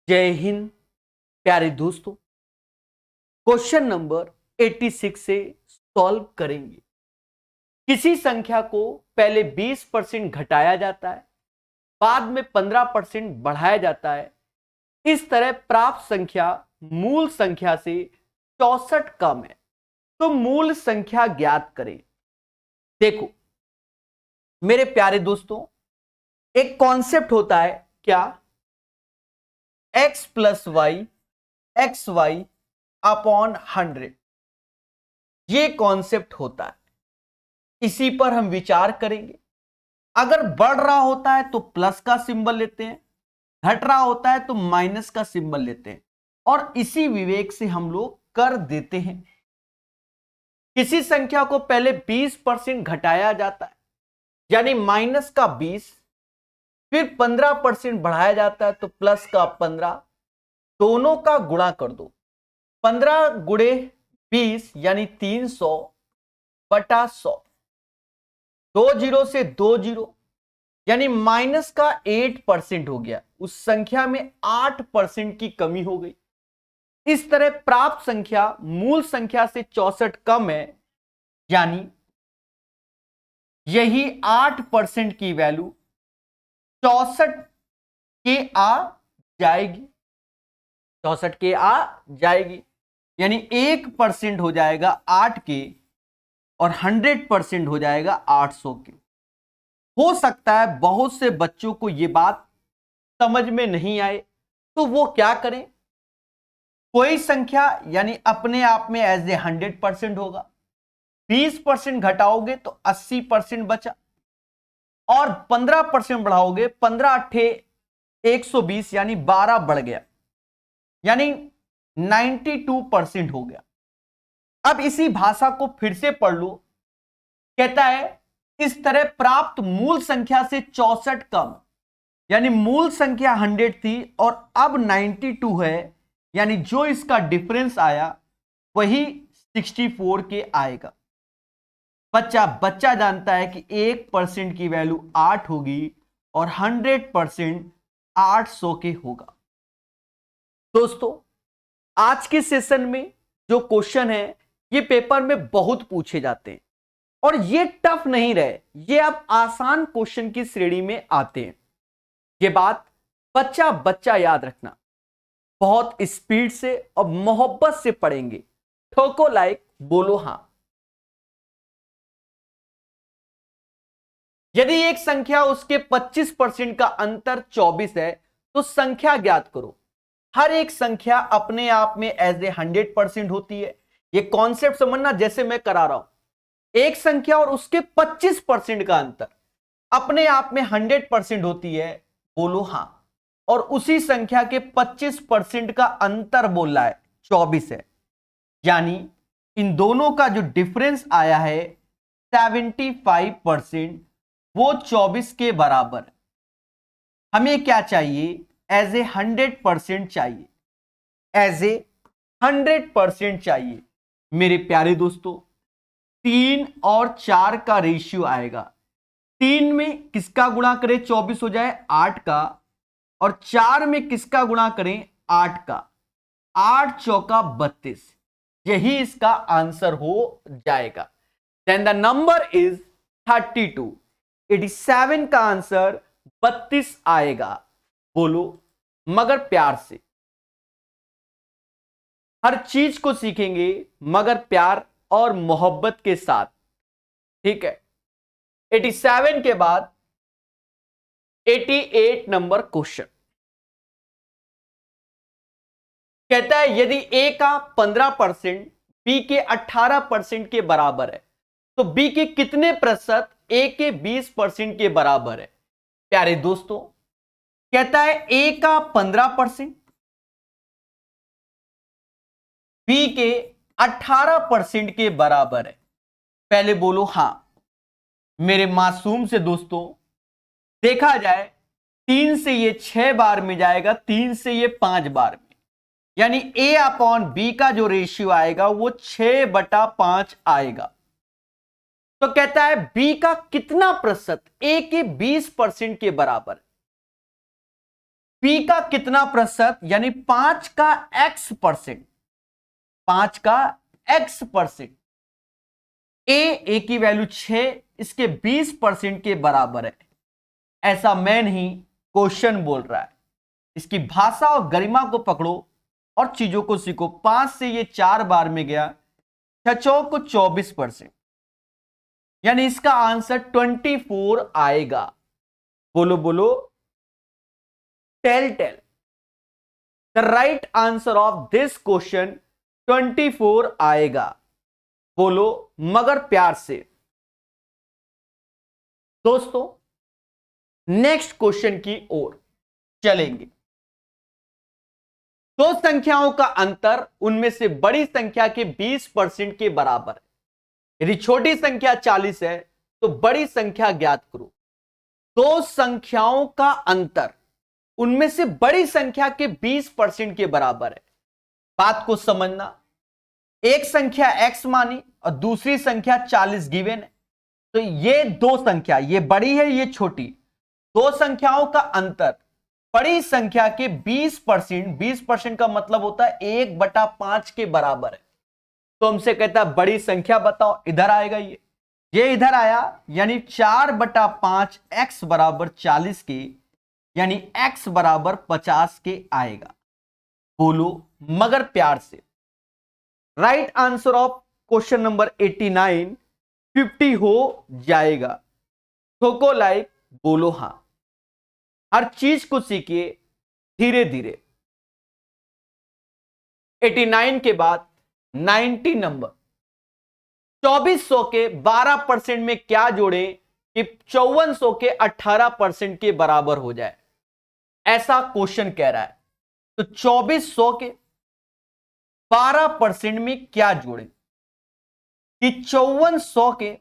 जय हिंद प्यारे दोस्तों। क्वेश्चन नंबर 86 से सॉल्व करेंगे। किसी संख्या को पहले 20% घटाया जाता है, बाद में 15% बढ़ाया जाता है। इस तरह प्राप्त संख्या मूल संख्या से 64 कम है, तो मूल संख्या ज्ञात करें। देखो मेरे प्यारे दोस्तों, एक कॉन्सेप्ट होता है क्या, x plus y x y upon 100। ये कॉन्सेप्ट होता है, इसी पर हम विचार करेंगे। अगर बढ़ रहा होता है तो प्लस का सिंबल लेते हैं, घट रहा होता है तो माइनस का सिंबल लेते हैं, और इसी विवेक से हम लोग कर देते हैं। किसी संख्या को पहले 20% घटाया जाता है, यानी माइनस का 20, फिर 15% बढ़ाया जाता है तो प्लस का 15, दोनों का गुणा कर दो। 15 गुणे 20 यानी 300 बटा 100, 2 जीरो से 2 जीरो, यानी माइनस का 8% हो गया। उस संख्या में 8% की कमी हो गई। इस तरह प्राप्त संख्या मूल संख्या से 64 कम है, यानी यही 8% की वैल्यू 64 के आ जाएगी। 64 के आ जाएगी, यानी 1% हो जाएगा 8 के, और 100% हो जाएगा 800 के। हो सकता है बहुत से बच्चों को यह बात समझ में नहीं आए, तो वो क्या करें, कोई संख्या यानी अपने आप में एज ए 100% होगा, 20% घटाओगे तो 80% बचा, और 15% बढ़ाओगे 15 अट्ठे 120 यानी 12 बढ़ गया, यानी 92% हो गया। अब इसी भाषा को फिर से पढ़ लो। कहता है इस तरह प्राप्त मूल संख्या से 64 कम, यानी मूल संख्या 100 थी और अब 92 है, यानी जो इसका डिफरेंस आया वही 64 के आएगा। बच्चा जानता है कि 1% की वैल्यू 8 होगी और 100% 800 के होगा। दोस्तों आज के सेशन में जो क्वेश्चन है ये पेपर में बहुत पूछे जाते हैं, और ये टफ नहीं रहे, ये अब आसान क्वेश्चन की श्रेणी में आते हैं। ये बात बच्चा याद रखना। बहुत स्पीड से और मोहब्बत से पढ़ेंगे। ठोको लाइक, बोलो हां। यदि एक संख्या उसके 25% का अंतर 24 है तो संख्या ज्ञात करो। हर एक संख्या अपने आप में एज ए 100% होती है। यह कॉन्सेप्ट समझना, जैसे मैं करा रहा हूं, एक संख्या और उसके 25% का अंतर अपने आप में 100% होती है, बोलो हां। और उसी संख्या के 25% का अंतर बोल रहा है 24 है, यानी इन दोनों का जो डिफरेंस आया है 75%, वो 24 के बराबर है। हमें क्या चाहिए, एज ए 100% चाहिए, एज ए 100% चाहिए। मेरे प्यारे दोस्तों 3 और 4 का रेशियो आएगा। 3 में किसका गुणा करें 24 हो जाए, 8 का, और 4 में किसका गुणा करें 8 का, 8 चौका 32। यही इसका आंसर हो जाएगा। Then the number is 32। 87 का आंसर 32 आएगा। बोलो मगर प्यार से। हर चीज को सीखेंगे मगर प्यार और मोहब्बत के साथ, ठीक है। 87 के बाद 88 नंबर क्वेश्चन कहता है यदि ए का 15% बी के 18% के बराबर है तो बी के कितने प्रतिशत ए के 20% के बराबर है। प्यारे दोस्तों कहता है ए का 15% बी के 18% के बराबर है। पहले बोलो हां। मेरे मासूम से दोस्तों, देखा जाए 3 से ये 6 बार में जाएगा, 3 से ये 5 बार में, यानी ए अपॉन बी का जो रेशियो आएगा वो 6/5 आएगा। तो कहता है बी का कितना प्रतिशत ए के 20% के बराबर। पी का कितना प्रतिशत, यानी 5 का x%, 5 का x%, ए की वैल्यू 6, इसके 20% के बराबर है। ऐसा मैं नहीं, क्वेश्चन बोल रहा है। इसकी भाषा और गरिमा को पकड़ो और चीजों को सीखो। 5 से ये 4 बार में गया, 6 को 24%, यानी इसका आंसर 24 आएगा। बोलो बोलो, tell tell. The right answer of this question 24 आएगा। बोलो मगर प्यार से। दोस्तों नेक्स्ट क्वेश्चन की ओर चलेंगे। दो संख्याओं का अंतर उनमें से बड़ी संख्या के 20% के बराबर है। यदि छोटी संख्या 40 है तो बड़ी संख्या ज्ञात करो। दो संख्याओं का अंतर उनमें से बड़ी संख्या के 20% के बराबर है। बात को समझना, एक संख्या x मानी और दूसरी संख्या 40 गिवन है, तो ये दो संख्या, ये बड़ी है ये छोटी, दो संख्याओं का अंतर बड़ी संख्या के 20%, 20% का मतलब होता है 1/5 के बराबर है। तो हमसे कहता है बड़ी संख्या बताओ, इधर आएगा ये इधर आया, यानी 4/5 x बराबर 40 के, यानी x बराबर 50 के आएगा। बोलो मगर प्यार से। Right answer of question number 89 50 हो जाएगा। ठोको लाइक, बोलो हां। हर चीज को सीखिए धीरे धीरे। 89 के बाद 90 नंबर। 2400 के 12% में क्या जोड़ें कि 5400 के 18% के बराबर हो जाए, ऐसा क्वेश्चन कह रहा है। तो 2400 के 12% में क्या जोड़ें कि 5400 के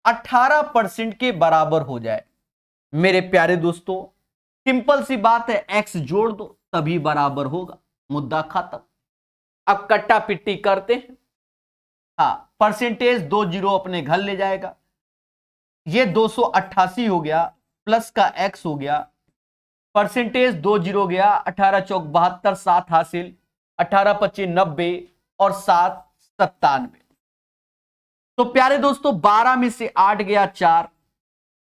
18% के बराबर हो जाए। मेरे प्यारे दोस्तों सिंपल सी बात है, x जोड़ दो तभी बराबर होगा, मुद्दा खत्म। अब कट्टा पिट्टी करते हैं। हाँ, परसेंटेज 2 जीरो अपने घर ले जाएगा। ये 288 हो गया, प्लस का x हो गया, परसेंटेज 2 जीरो गया, 18 चौक 72, 7 हासिल, 18 25 90 और 7 97। तो प्यारे दोस्तों 12 में से 8 गया 4,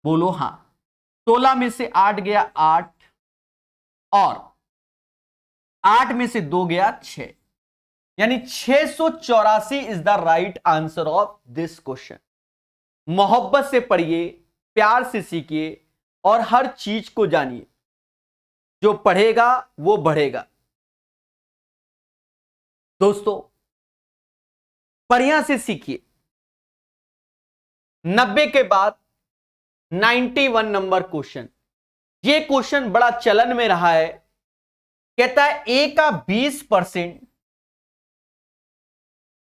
बोलो हां। 16 में से 8 गया 8 और 8 में से 2 गया 6, यानी 684 is the right answer of this question. मोहब्बत से पढ़िए, प्यार से सीखिए और हर चीज को जानिए। जो पढ़ेगा वो बढ़ेगा। दोस्तों बढ़िया से सीखिए। 90 के बाद 91 नंबर क्वेश्चन। ये क्वेश्चन बड़ा चलन में रहा है। कहता है a का 20%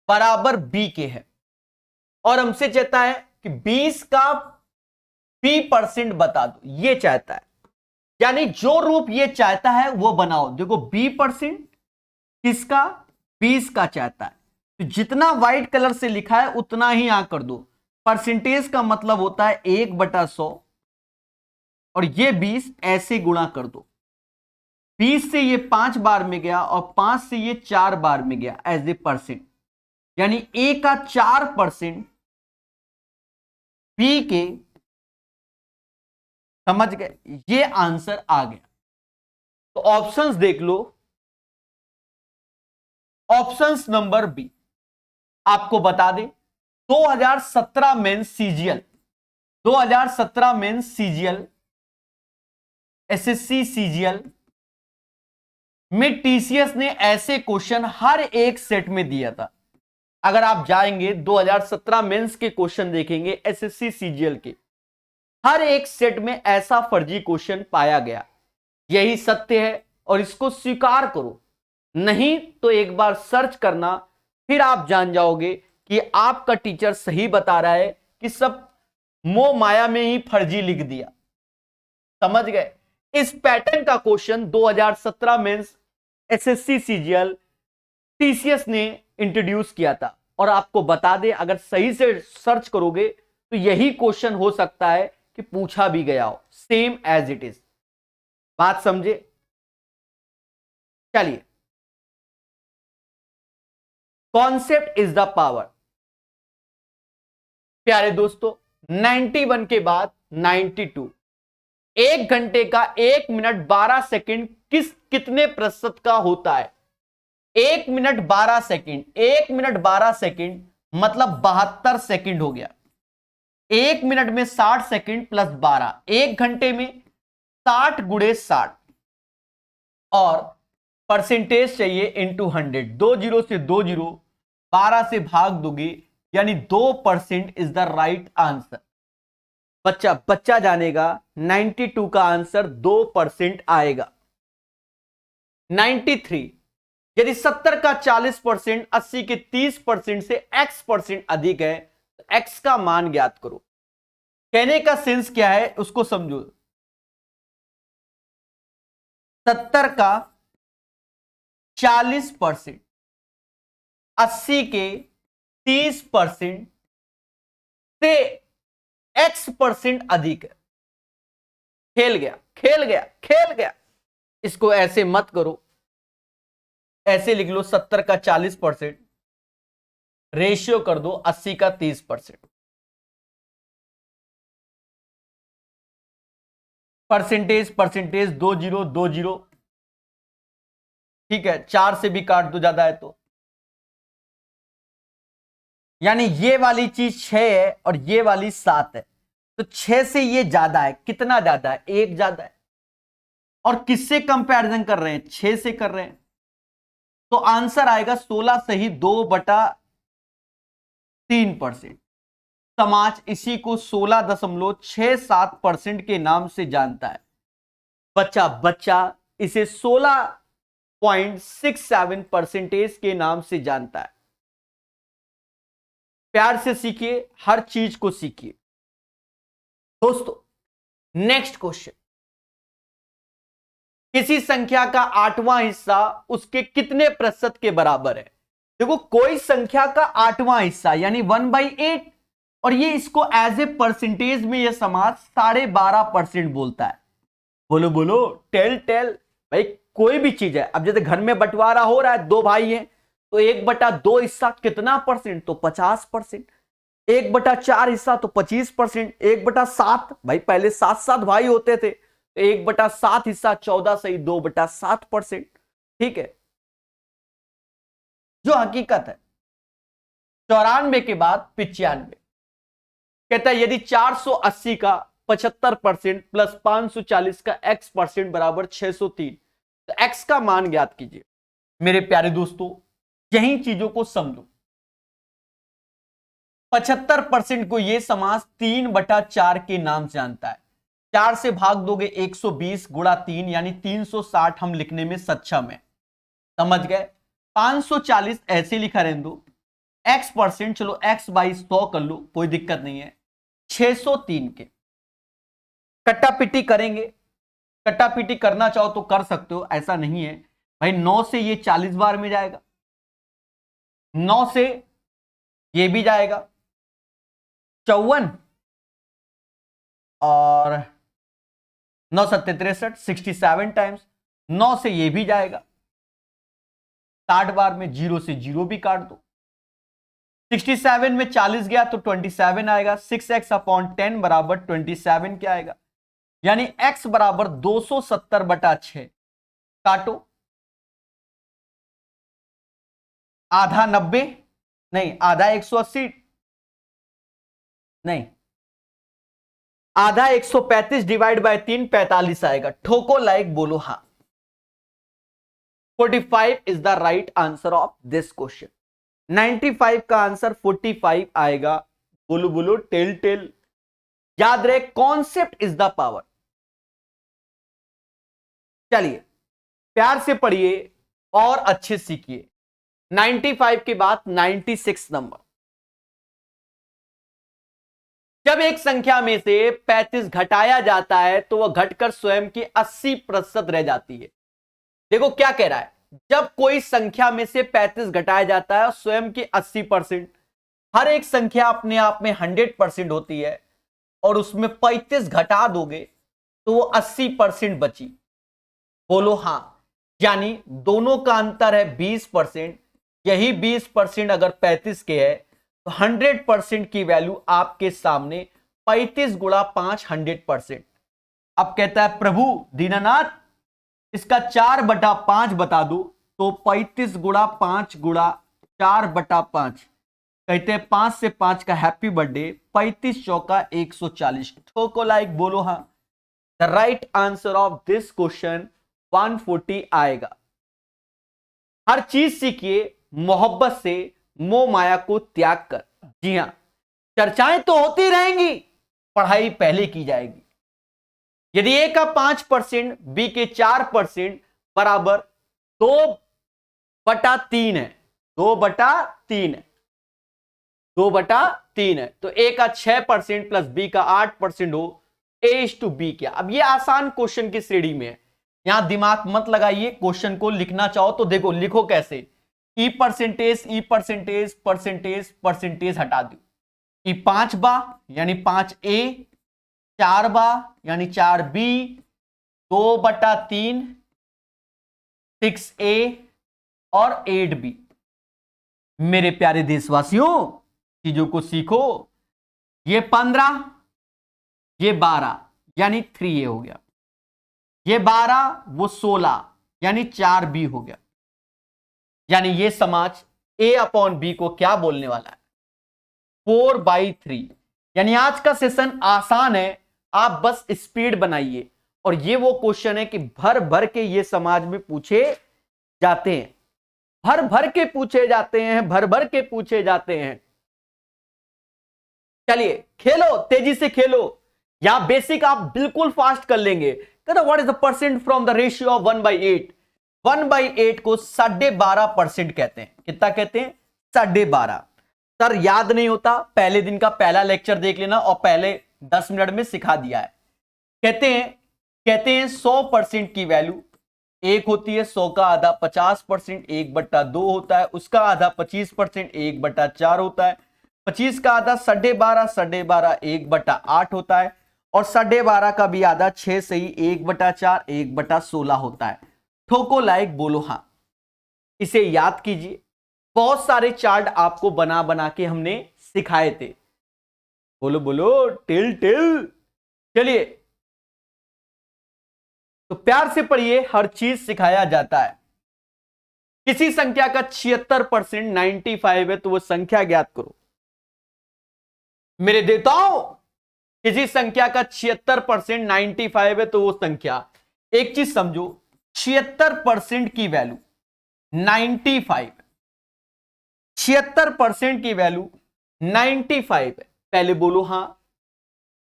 बराबर b के है और हमसे चाहता है कि 20 का b% बता दो। ये चाहता है, यानी जो रूप ये चाहता है वो बनाओ। देखो b% किसका, 20 का चाहता है, तो जितना व्हाइट कलर से लिखा है उतना ही यहां कर दो। परसेंटेज का मतलब होता है 1/100 और ये 20 ऐसे गुणा कर दो। 20 से ये 5 बार में गया और 5 से ये 4 बार में गया एज ए परसेंट, यानी a का 4% b के, समझ गए, ये आंसर आ गया। तो ऑप्शंस देख लो। ऑप्शंस नंबर बी आपको बता दें 2017 mains CGL, 2017 mains CGL, SSC CGL में टीसीएस ने ऐसे क्वेश्चन हर एक सेट में दिया था। अगर आप जाएंगे 2017 मेंस के क्वेश्चन देखेंगे एसएससी सीजीएल के, हर एक सेट में ऐसा फर्जी क्वेश्चन पाया गया। यही सत्य है और इसको स्वीकार करो, नहीं तो एक बार सर्च करना, फिर आप जान जाओगे कि आपका टीचर सही बता रहा है कि सब मोह माया में ही फर्जी लिख दिया। समझ गए। इस पैटर्न का question 2017 mains SSC CGL TCS ने इंट्रोड्यूस किया था। और आपको बता दें, अगर सही से सर्च करोगे तो यही क्वेश्चन हो सकता है कि पूछा भी गया हो, सेम एज इट इज। बात समझे? चलिए, कॉन्सेप्ट इज द पावर। प्यारे दोस्तों, 91 के बाद 92, 1 घंटे का 1 मिनट 12 सेकंड कितने प्रतिशत का होता है? 1 मिनट 12 सेकंड, 1 मिनट 12 सेकंड मतलब 72 सेकंड हो गया। 1 मिनट में 60 सेकंड प्लस 12, 1 घंटे में 60 गुणे 60, और परसेंटेज चाहिए इंटू 100। 20 से 20, 12 से भाग दोगे, यानी 2% इज द राइट आंसर। बच्चा जानेगा 92 का आंसर 2% आएगा। 93, यदि 70 का 40%, 80 के 30% से x% अधिक है तो x का मान ज्ञात करो। कहने का सेंस क्या है उसको समझो। 70 का 40%, 80 के 30% से x% अधिक है। खेल गया, खेल गया, खेल गया। इसको ऐसे मत करो, ऐसे लिख लो 70 का 40%, रेशियो कर दो 80 का 30%। परसेंटेज 20 20, ठीक है, 4 से भी काट दो ज्यादा है तो, यानी ये वाली चीज 6 है और ये वाली 7 है, तो 6 से ये ज्यादा है। कितना ज्यादा है? 1 ज्यादा है। और किससे कंपैरिजन कर रहे हैं? 6 से कर रहे हैं, तो आंसर आएगा 16 सही 2/3%। समाज इसी को 16.67% के नाम से जानता है। बच्चा इसे 16.67% के नाम से जानता है। प्यार से सीखिए, हर चीज को सीखिए दोस्तों। नेक्स्ट क्वेश्चन, किसी संख्या का 8वां हिस्सा उसके कितने प्रतिशत के बराबर है? देखो, कोई संख्या का 8वां हिस्सा यानी 1/8, और ये इसको एज ए परसेंटेज में ये समाज 12.5% बोलता है। बोलो बोलो, टेल टेल भाई। कोई भी चीज है, अब जैसे घर में बंटवारा हो रहा है, 2 भाई हैं तो 1/2 हिस्सा कितना परसेंट? तो 50%। 1/4 हिस्सा तो 25%। 1/7, भाई पहले 7 भाई होते थे, 1/7 हिस्सा 14 सही 2/7%। ठीक है, जो हकीकत है। 94 के बाद 95, कहता है यदि 480 का 75% प्लस 540 का x% बराबर 603, तो x का मान ज्ञात कीजिए। मेरे प्यारे दोस्तों, यही चीजों को समझो। 75% को यह समास 3/4 के नाम से जानता है। 4 से भाग दोगे 120 गुणा 3 यानी 360 हम लिखने में सक्षम है। समझ गए? 540 ऐसे लिखा रहने दो। x%, चलो x/100 कर लो, कोई दिक्कत नहीं है। 603 के कट्टापिटी करेंगे। कट्टापिटी करना चाहो तो कर सकते हो, ऐसा नहीं है भाई। 9 से ये 40 बार में जाएगा, 9 से ये भी जाएगा 54, और 9 7 63, 67 टाइम्स। 9 से ये भी जाएगा 60 बार में, 0 से 0 भी काट दो। 67 में 40 गया तो 27 आएगा। 6x/10 बराबर 27 क्या आएगा? यानी x बराबर 270/6। काटो, आधा 90, नहीं आधा 180, नहीं आधा 135 डिवाइड बाय 3 45 आएगा। ठोको लाइक, बोलो हाँ। 45 is the right answer of this question. 95 का आंसर 45 आएगा। बोलो बोलो, टेल टेल। याद रहे, कॉन्सेप्ट इज द पावर। चलिए, प्यार से पढ़िए और अच्छे सीखिए। 95 के बाद 96 नंबर। जब एक संख्या में से 35 घटाया जाता है तो वह घटकर स्वयं की 80% रह जाती है। देखो क्या कह रहा है, जब कोई संख्या में से 35 घटाया जाता है और स्वयं की 80%, हर एक संख्या अपने आप में 100% होती है, और उसमें 35 घटा दोगे तो वो 80% बची। बोलो हां। यानी दोनों का अंतर है 20%। यही 20% अगर 35 के है तो 100% की वैल्यू आपके सामने 35 गुणा 5 100%। अब कहता है प्रभु दीनानाथ इसका 4/5 बता दो, तो 35 गुणा 5 गुणा 4/5। कहते हैं 5 से 5 का हैप्पी बर्थडे, 35 चौका 140। ठोको लाइक, बोलो हां। The right answer of this question 140 आएगा। हर चीज सीखिए मोहब्बत से, मोह माया को त्याग कर। जी हां, चर्चाएं तो होती रहेंगी, पढ़ाई पहले की जाएगी। यदि ए का 5%, बी के 4% बराबर 2/3 है, 2/3 है, 2/3 है, तो ए का 6% प्लस बी का 8% हो, A/B क्या? अब ये आसान क्वेश्चन की श्रेणी में है, यहां दिमाग मत लगाइए। क्वेश्चन को लिखना चाहो तो देखो, लिखो कैसे, ई परसेंटेज परसेंटेज हटा दो। ई 5 बा यानी 5A, 4 बा यानी 4B, 2/3, 6A और 8B। मेरे प्यारे देशवासियों, चीजों को सीखो। ये 15, ये 12 यानी 3A हो गया, ये 12 वो 16 यानी 4B हो गया। यानी ये समाज A/B को क्या बोलने वाला है, 4/3। यानी आज का सेशन आसान है, आप बस स्पीड बनाइए। और ये वो क्वेश्चन है कि भर भर के ये समाज में पूछे जाते हैं, भर भर के पूछे जाते हैं, भर भर के पूछे जाते हैं। चलिए खेलो, तेजी से खेलो। यहां बेसिक आप बिल्कुल फास्ट कर लेंगे। कहते what is the percent from the ratio of 1/8? 1/8 को 12.5% कहते हैं। कितना कहते हैं? 12.5। सर याद नहीं होता, पहले दिन का पहला लेक्चर देख लेना और पहले 10 मिनट में सिखा दिया है। कहते हैं 100% की वैल्यू एक होती है, 100 का आधा 50%, 1/2 होता है, उसका आधा 25%, 1/4 होता है, 25 का आधा 12.5, 12.5 1/8 होता है, और 12.5 का भी आधा 6 से ही 1/4, 1/16 होता है। ठोको लाइक, बोलो हां। इसे याद कीजिए, बहुत सारे चार्ट आपको बना बना के हमने सिखाए थे। बोलो बोलो, टिल टिल। चलिए तो प्यार से पढ़िए, हर चीज सिखाया जाता है। किसी संख्या का 76% 95 है, तो वो संख्या ज्ञात करो। मेरे देवताओं, किसी संख्या का 76% 95 है, तो वो संख्या, एक चीज समझो, 76% की वैल्यू 95, 76% की वैल्यू 95 है। पहले बोलो हां।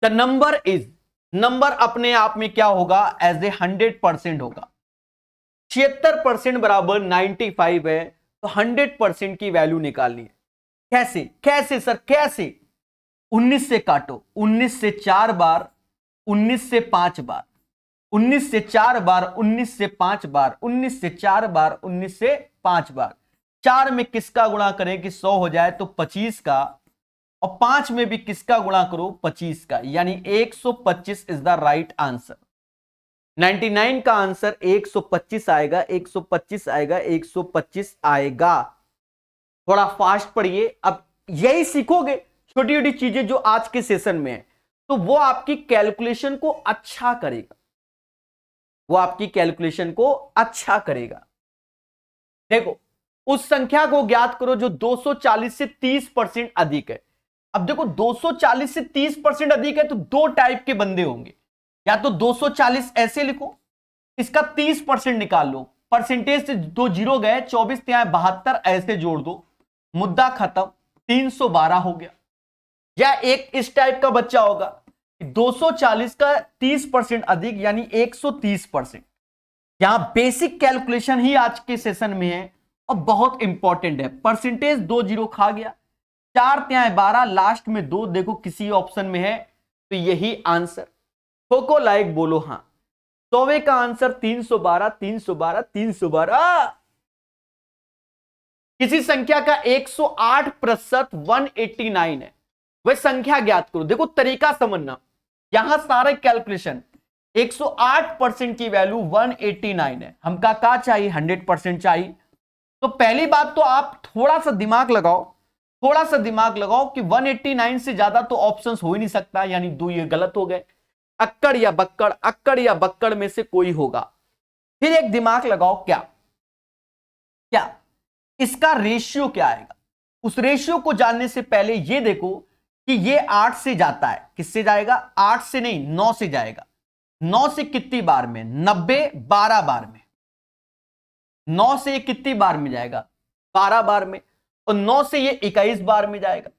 द नंबर इज, नंबर अपने आप में क्या होगा, एज ए 100% होगा। 76% बराबर 95 है, तो 100% की वैल्यू निकालनी है। कैसे कैसे सर कैसे? 19 से काटो, 19 से 4 बार, 19 से 5 बार, 19 से 4 बार, 19 से 5 बार, 19 से 4 बार, 19 से 5 बार। 4 में किसका गुणा करें कि 100 हो जाए, तो 25 का, और 5 में भी किसका गुणा करो, 25 का, यानी 125 इज द राइट आंसर। 99 का आंसर 125 आएगा, 125 आएगा, 125 आएगा। थोड़ा फास्ट पढ़िए। अब यही सीखोगे छोटी छोटी चीजें जो आज के सेशन में है, तो वो आपकी कैलकुलेशन को अच्छा करेगा, वो आपकी कैलकुलेशन को अच्छा करेगा। देखो, उस संख्या को ज्ञात करो जो 240 से 30% अधिक है। अब देखो 240 से 30% अधिक है, तो दो टाइप के बंदे होंगे। या तो 240 ऐसे लिखो, इसका 30% निकाल लो, परसेंटेज से 2 जीरो गए, 24 ત્યાં 72 ऐसे जोड़ दो, मुद्दा खत्म, 312 हो गया। या एक इस टाइप का बच्चा होगा, 240 का 30% अधिक यानी 130%। यहां बेसिक कैलकुलेशन ही आज के सेशन में है और बहुत इंपॉर्टेंट है। परसेंटेज 2 जीरो खा गया, 4 ત્યાં 12, लास्ट में 2, देखो किसी ऑप्शन में है, तो यही आंसर। ठोको लाइक, बोलो हां। 100 का आंसर 312, 312, 312। किसी संख्या का 108% 189 है, वह संख्या ज्ञात करो। देखो तरीका समझना, यहां सारे कैलकुलेशन, 108% की वैल्यू 189 है। हमका क्या चाहिए? 100% चाहिए। तो पहली बात तो आप थोड़ा सा दिमाग लगाओ, थोड़ा सा दिमाग लगाओ कि 189 से ज्यादा तो ऑप्शंस हो ही नहीं सकता, यानी दो ये गलत हो गए। अक्कड़ या बक्कड़, अक्कड़ या बक्कड़ में से कोई होगा। फिर एक दिमाग लगाओ, क्या क्या इसका रेशियो क्या आएगा? उस रेशियो को जानने से पहले ये देखो कि ये 8 से जाता है, किससे जाएगा? 8 से नहीं, 9 से जाएगा। 9 से कितनी बार में? 90, 12 बार में। 9 से ये कितनी बार में जाएगा? 12 बार में। और 9 से ये 21 बार में जाएगा।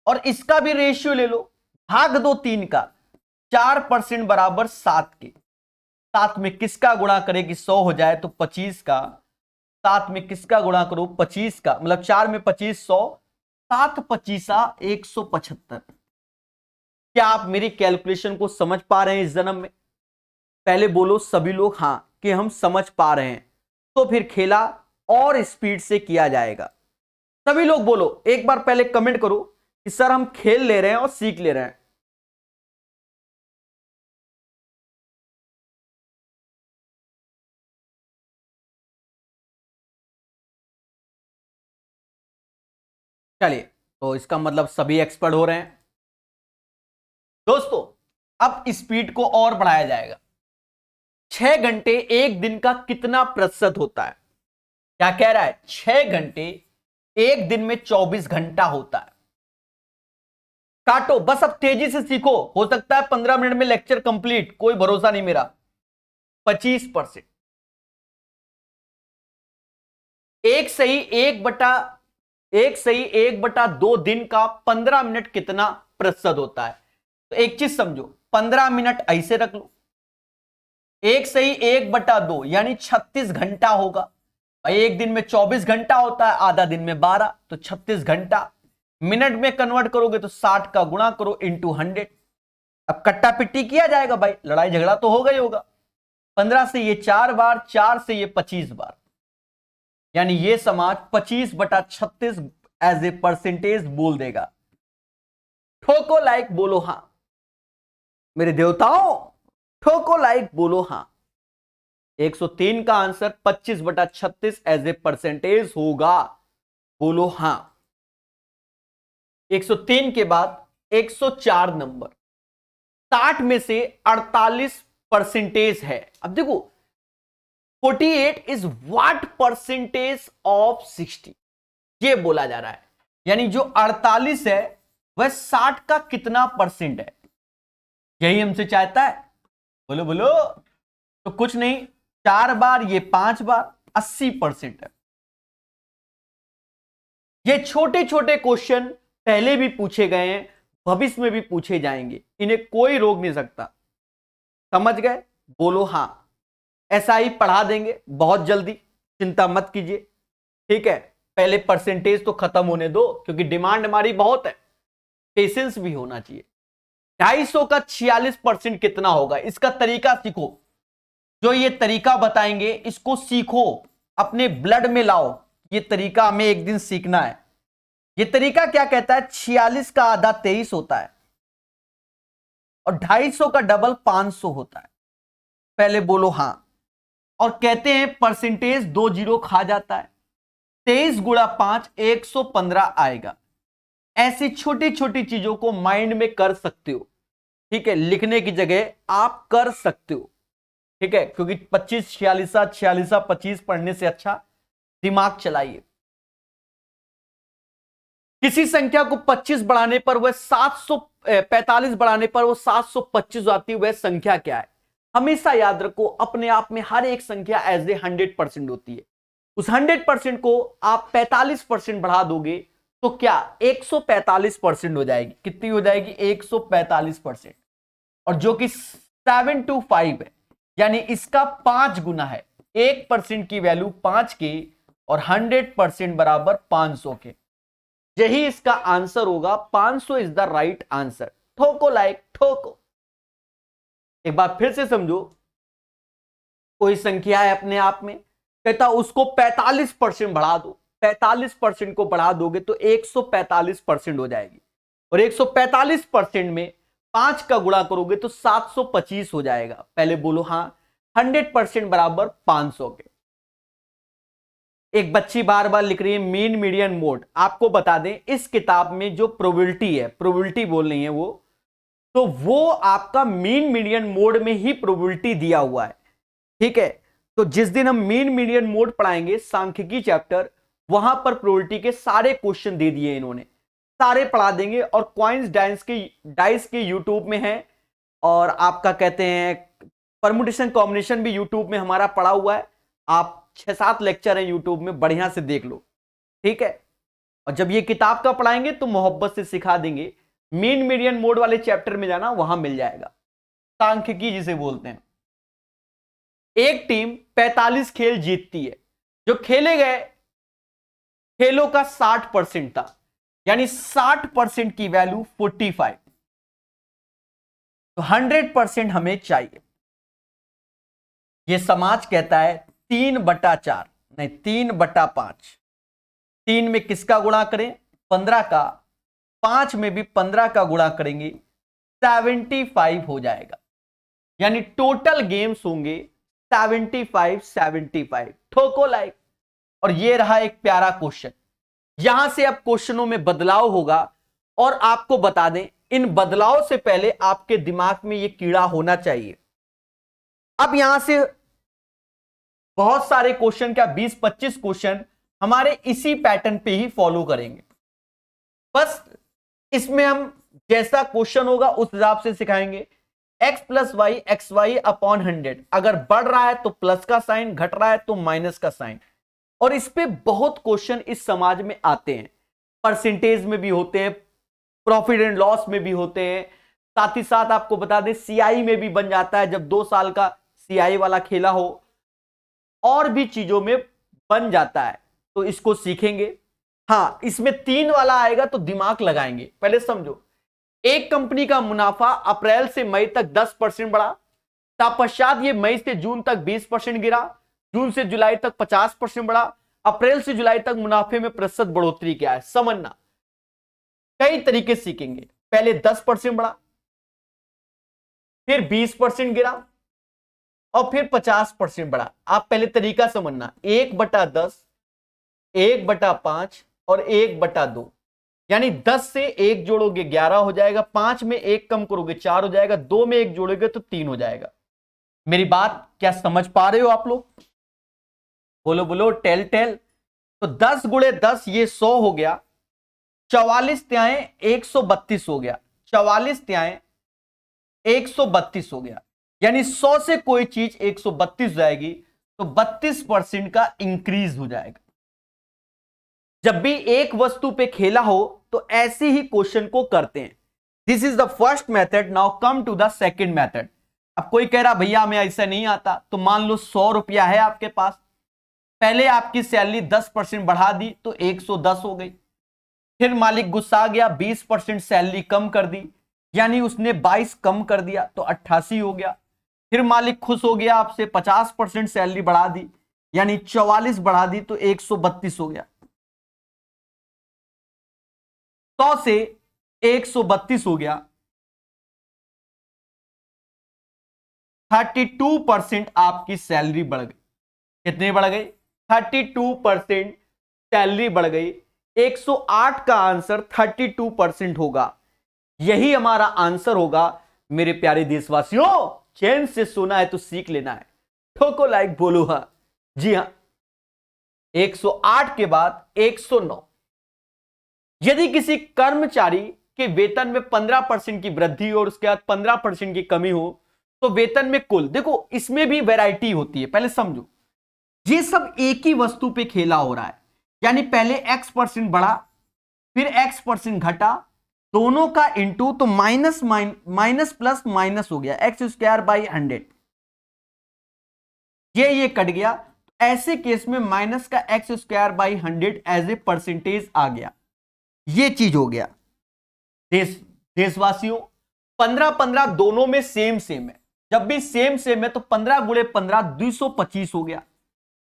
और इसका भी रेशियो ले लो, भाग दो 3 का। 4% बराबर 7 के। 7 में किसका गुणा करे कि 100 हो जाए? तो 25 का। 7 में किसका गुणा करो? 25 का, मतलब 4 में 25, 100। 7 पचीसा 175। क्या आप मेरी कैलकुलेशन को समझ पा रहे हैं इस जन्म में? पहले बोलो सभी लोग हां कि हम समझ पा रहे हैं, तो फिर खेला और स्पीड से किया जाएगा। सभी लोग बोलो, एक बार पहले कमेंट करो कि सर हम खेल ले रहे हैं और सीख ले रहे हैं। चलिए, तो इसका मतलब सभी एक्सपर्ट हो रहे हैं। दोस्तों, अब स्पीड को और बढ़ाया जाएगा। 6 घंटे एक दिन का कितना प्रतिशत होता है? क्या कह रहा है? 6 घंटे एक दिन में 24 घंटा होता है। काटो, बस अब तेजी से सीखो, हो सकता है 15 मिनट में लेक्चर कंप्लीट, कोई भरोसा नहीं मेरा। 25%। एक सही 1/2 दिन का 15 मिनट कितना प्रतिशत होता है? तो एक चीज समझो, 15 मिनट ऐसे रख लो, एक सही 1/2 यानी 36 घंटा होगा। भाई एक दिन में 24 घंटा होता है, आधा दिन में 12, तो 36 घंटा। मिनट में कन्वर्ट करोगे तो 60 का गुणा करो इंटू 100। अब कट्टा पिट्टी किया जाएगा भाई, लड़ाई झगड़ा तो होगा ही होगा। 15 से ये 4 बार, 4 से ये 25 बार, यानी ये समाज 25/36 एज ए परसेंटेज बोल देगा। ठोको लाइक बोलो हां मेरे देवताओं, ठोको लाइक बोलो हां। 103 का आंसर 25/36 एज ए परसेंटेज होगा, बोलो हां। 103 के बाद 104 नंबर, 60 में से 48% है। अब देखो 48 इज व्हाट परसेंटेज ऑफ 60, ये बोला जा रहा है, यानी जो 48 है वह 60 का कितना परसेंट है, यही हमसे चाहता है। बोलो बोलो। तो कुछ नहीं, 4 बार ये 5 बार, 80% है। ये छोटे छोटे क्वेश्चन पहले भी पूछे गए हैं, भविष्य में भी पूछे जाएंगे, इन्हें कोई रोक नहीं सकता। समझ गए? बोलो हां। ऐसा ही पढ़ा देंगे बहुत जल्दी, चिंता मत कीजिए। ठीक है, पहले परसेंटेज तो खत्म होने दो, क्योंकि डिमांड हमारी बहुत है, पेशेंस भी होना चाहिए। 250 का 46% कितना होगा? इसका तरीका सीखो, जो ये तरीका बताएंगे इसको सीखो, अपने ब्लड में लाओ। ये तरीका हमें एक दिन सीखना है। ये तरीका क्या कहता है? 46 का आधा 23 होता है, और 250 का डबल 500 होता है। पहले बोलो हां। और कहते हैं परसेंटेज 2 जीरो खा जाता है, 23 गुणा 5 115 आएगा। ऐसी छोटी छोटी चीजों को माइंड में कर सकते हो, ठीक है, लिखने की जगह आप कर सकते हो। ठीक है, क्योंकि 25 46 46 25 पढ़ने से अच्छा दिमाग चलाइए। किसी संख्या को 25 बढ़ाने पर वह 745 बढ़ाने पर वो 725 आती है, वह संख्या क्या है? हमेशा याद रखो, अपने आप में हर एक संख्या एज ए 100% होती है। उस 100% को आप 45% बढ़ा दोगे तो क्या 145% हो जाएगी। कितनी हो जाएगी? 145%। और जो कि 725 है, यानी इसका 5 गुना है। 1% की वैल्यू 5 की और 100% बराबर 500 के। यही इसका आंसर होगा। 500 इज द राइट आंसर। ठोको लाइक ठोको। एक बार फिर से समझो, कोई संख्या है अपने आप में, कहता उसको 45% बढ़ा दो, 45% को बढ़ा दोगे तो 145% हो जाएगी। और 145% में 5 का गुणा करोगे तो 725 हो जाएगा। पहले बोलो हाँ। 100% बराबर 500 के। एक बच्ची बार बार लिख रही है मीन मीडियन मोड। आपको बता दें इस किताब में जो प्रोबेबिलिटी है, प्रोबेबिलिटी बोल रही है वो, तो वो आपका मीन मीडियन मोड में ही प्रोबेबिलिटी दिया हुआ है। ठीक है, तो जिस दिन हम मीन मीडियन मोड पढ़ाएंगे सांख्यिकी चैप्टर, वहां पर प्रोबेबिलिटी के सारे क्वेश्चन दे दिए इन्होंने, सारे पढ़ा देंगे। और कॉइंस डाइस के यूट्यूब में है, और आपका कहते हैं परमुटेशन कॉम्बिनेशन भी यूट्यूब में हमारा पढ़ा हुआ है। आप 6-7 लेक्चर हैं यूट्यूब में, बढ़िया से देख लो। ठीक है, और जब ये किताब का पढ़ाएंगे तो मोहब्बत से सिखा देंगे। मीन मीडियन मोड वाले चैप्टर में जाना, वहां मिल जाएगा। सांख्यिकी जिसे बोलते हैं। एक टीम 45 खेल जीतती है। जो खेले गए खेलों का 60% था, यानी 60% की वैल्यू 45, तो 100% हमें चाहिए। यह समाज कहता है 3/4, नहीं 3/5। 3 में किसका गुणा करें? 15 का। 5 में भी 15 का गुणा करेंगे 75 हो जाएगा। यानी टोटल गेम्स होंगे 75। ठोको लाइक। और ये रहा एक प्यारा क्वेश्चन। यहां से अब क्वेश्चनों में बदलाव होगा, और आपको बता दें इन बदलाव से पहले आपके दिमाग में ये कीड़ा होना चाहिए। अब यहां से बहुत सारे क्वेश्चन, क्या 20-25 क्वेश्चन हमारे इसी पैटर्न पे ही फॉलो करेंगे। बस इसमें हम जैसा क्वेश्चन होगा उस हिसाब से सिखाएंगे। x + y xy अपॉन 100, अगर बढ़ रहा है तो प्लस का साइन, घट रहा है तो माइनस का साइन। और इस पे बहुत क्वेश्चन इस समाज में आते हैं, परसेंटेज में भी होते हैं, प्रॉफिट एंड लॉस में भी होते हैं, साथ ही साथ आपको बता दें सीआई में भी बन जाता है, जब 2 साल का सीआई वाला खेला हो, और भी चीजों में बन जाता है। तो इसको सीखेंगे। हाँ, इसमें 3 वाला आएगा तो दिमाग लगाएंगे। पहले समझो, एक कंपनी का मुनाफा अप्रैल से मई तक 10% बढ़ा, तत्पश्चात ये मई से जून तक 20% गिरा, जून से जुलाई तक 50% बढ़ा, अप्रैल से जुलाई तक मुनाफे में प्रतिशत बढ़ोतरी क्या है समझना। कई तरीके सीखेंगे। पहले 10% बढ़ा, फिर 20% गिरा, और फिर 50% बढ़ा। आप पहले तरीका समझना, 1/10, 1/5 और 1/2। यानी 10 से 1 जोड़ोगे 11 हो जाएगा, 5 में 1 कम करोगे 4 हो जाएगा, 2 में 1 जोड़ोगे तो 3 हो जाएगा। मेरी बात क्या समझ पा रहे हो आप लोग? बोलो बोलो, टेल। तो 10 × 10 ये 100 हो गया, 44 तिहाई 132 हो गया, 44 तिहाई 132 हो गया। यानी 100 से कोई चीज 132 जाएगी तो 32% का इंक्रीज हो जाएगा। जब भी एक वस्तु पे खेला हो तो ऐसे ही क्वेश्चन को करते हैं। This is the first method. Now come to the second method. अब कोई कह रहा भैया हमें ऐसा नहीं आता, तो मान लो 100 रुपया है आपके पास, पहले आपकी सैलरी 10% बढ़ा दी तो 110 हो गई, फिर मालिक गुस्सा गया 20% सैलरी कम कर दी, यानी उसने 22 कम कर दिया तो 88 हो गया। फिर मालिक खुश हो गया आपसे 50% सैलरी बढ़ा दी, यानी 44 बढ़ा दी तो 132 हो गया। 100 से 132 हो गया, 32% आपकी सैलरी बढ़ गई। कितनी बढ़ गई? 32% सैलरी बढ़ गई। 108 का आंसर 32% होगा। यही हमारा आंसर होगा। मेरे प्यारे देशवासियों, चैन से सोना है तो सीख लेना है। ठोको लाइक, बोलो हाँ। जी हां, 108 के बाद 109। यदि किसी कर्मचारी के वेतन में 15% की वृद्धि और उसके बाद 15% की कमी हो तो वेतन में कुल, देखो इसमें भी वैरायटी होती है, पहले समझो। ये सब एक ही वस्तु पे खेला हो रहा है, यानी पहले x% बढ़ा, फिर x% घटा, दोनों का इंटू, तो माइनस प्लस माइनस हो गया, x²/100। ये कट गया, ऐसे केस में माइनस का x²/100 एज ए परसेंटेज आ गया। ये चीज हो गया। देशवासियों, 15-15 दोनों में सेम है। जब भी सेम है तो 15 × 15 225 हो गया,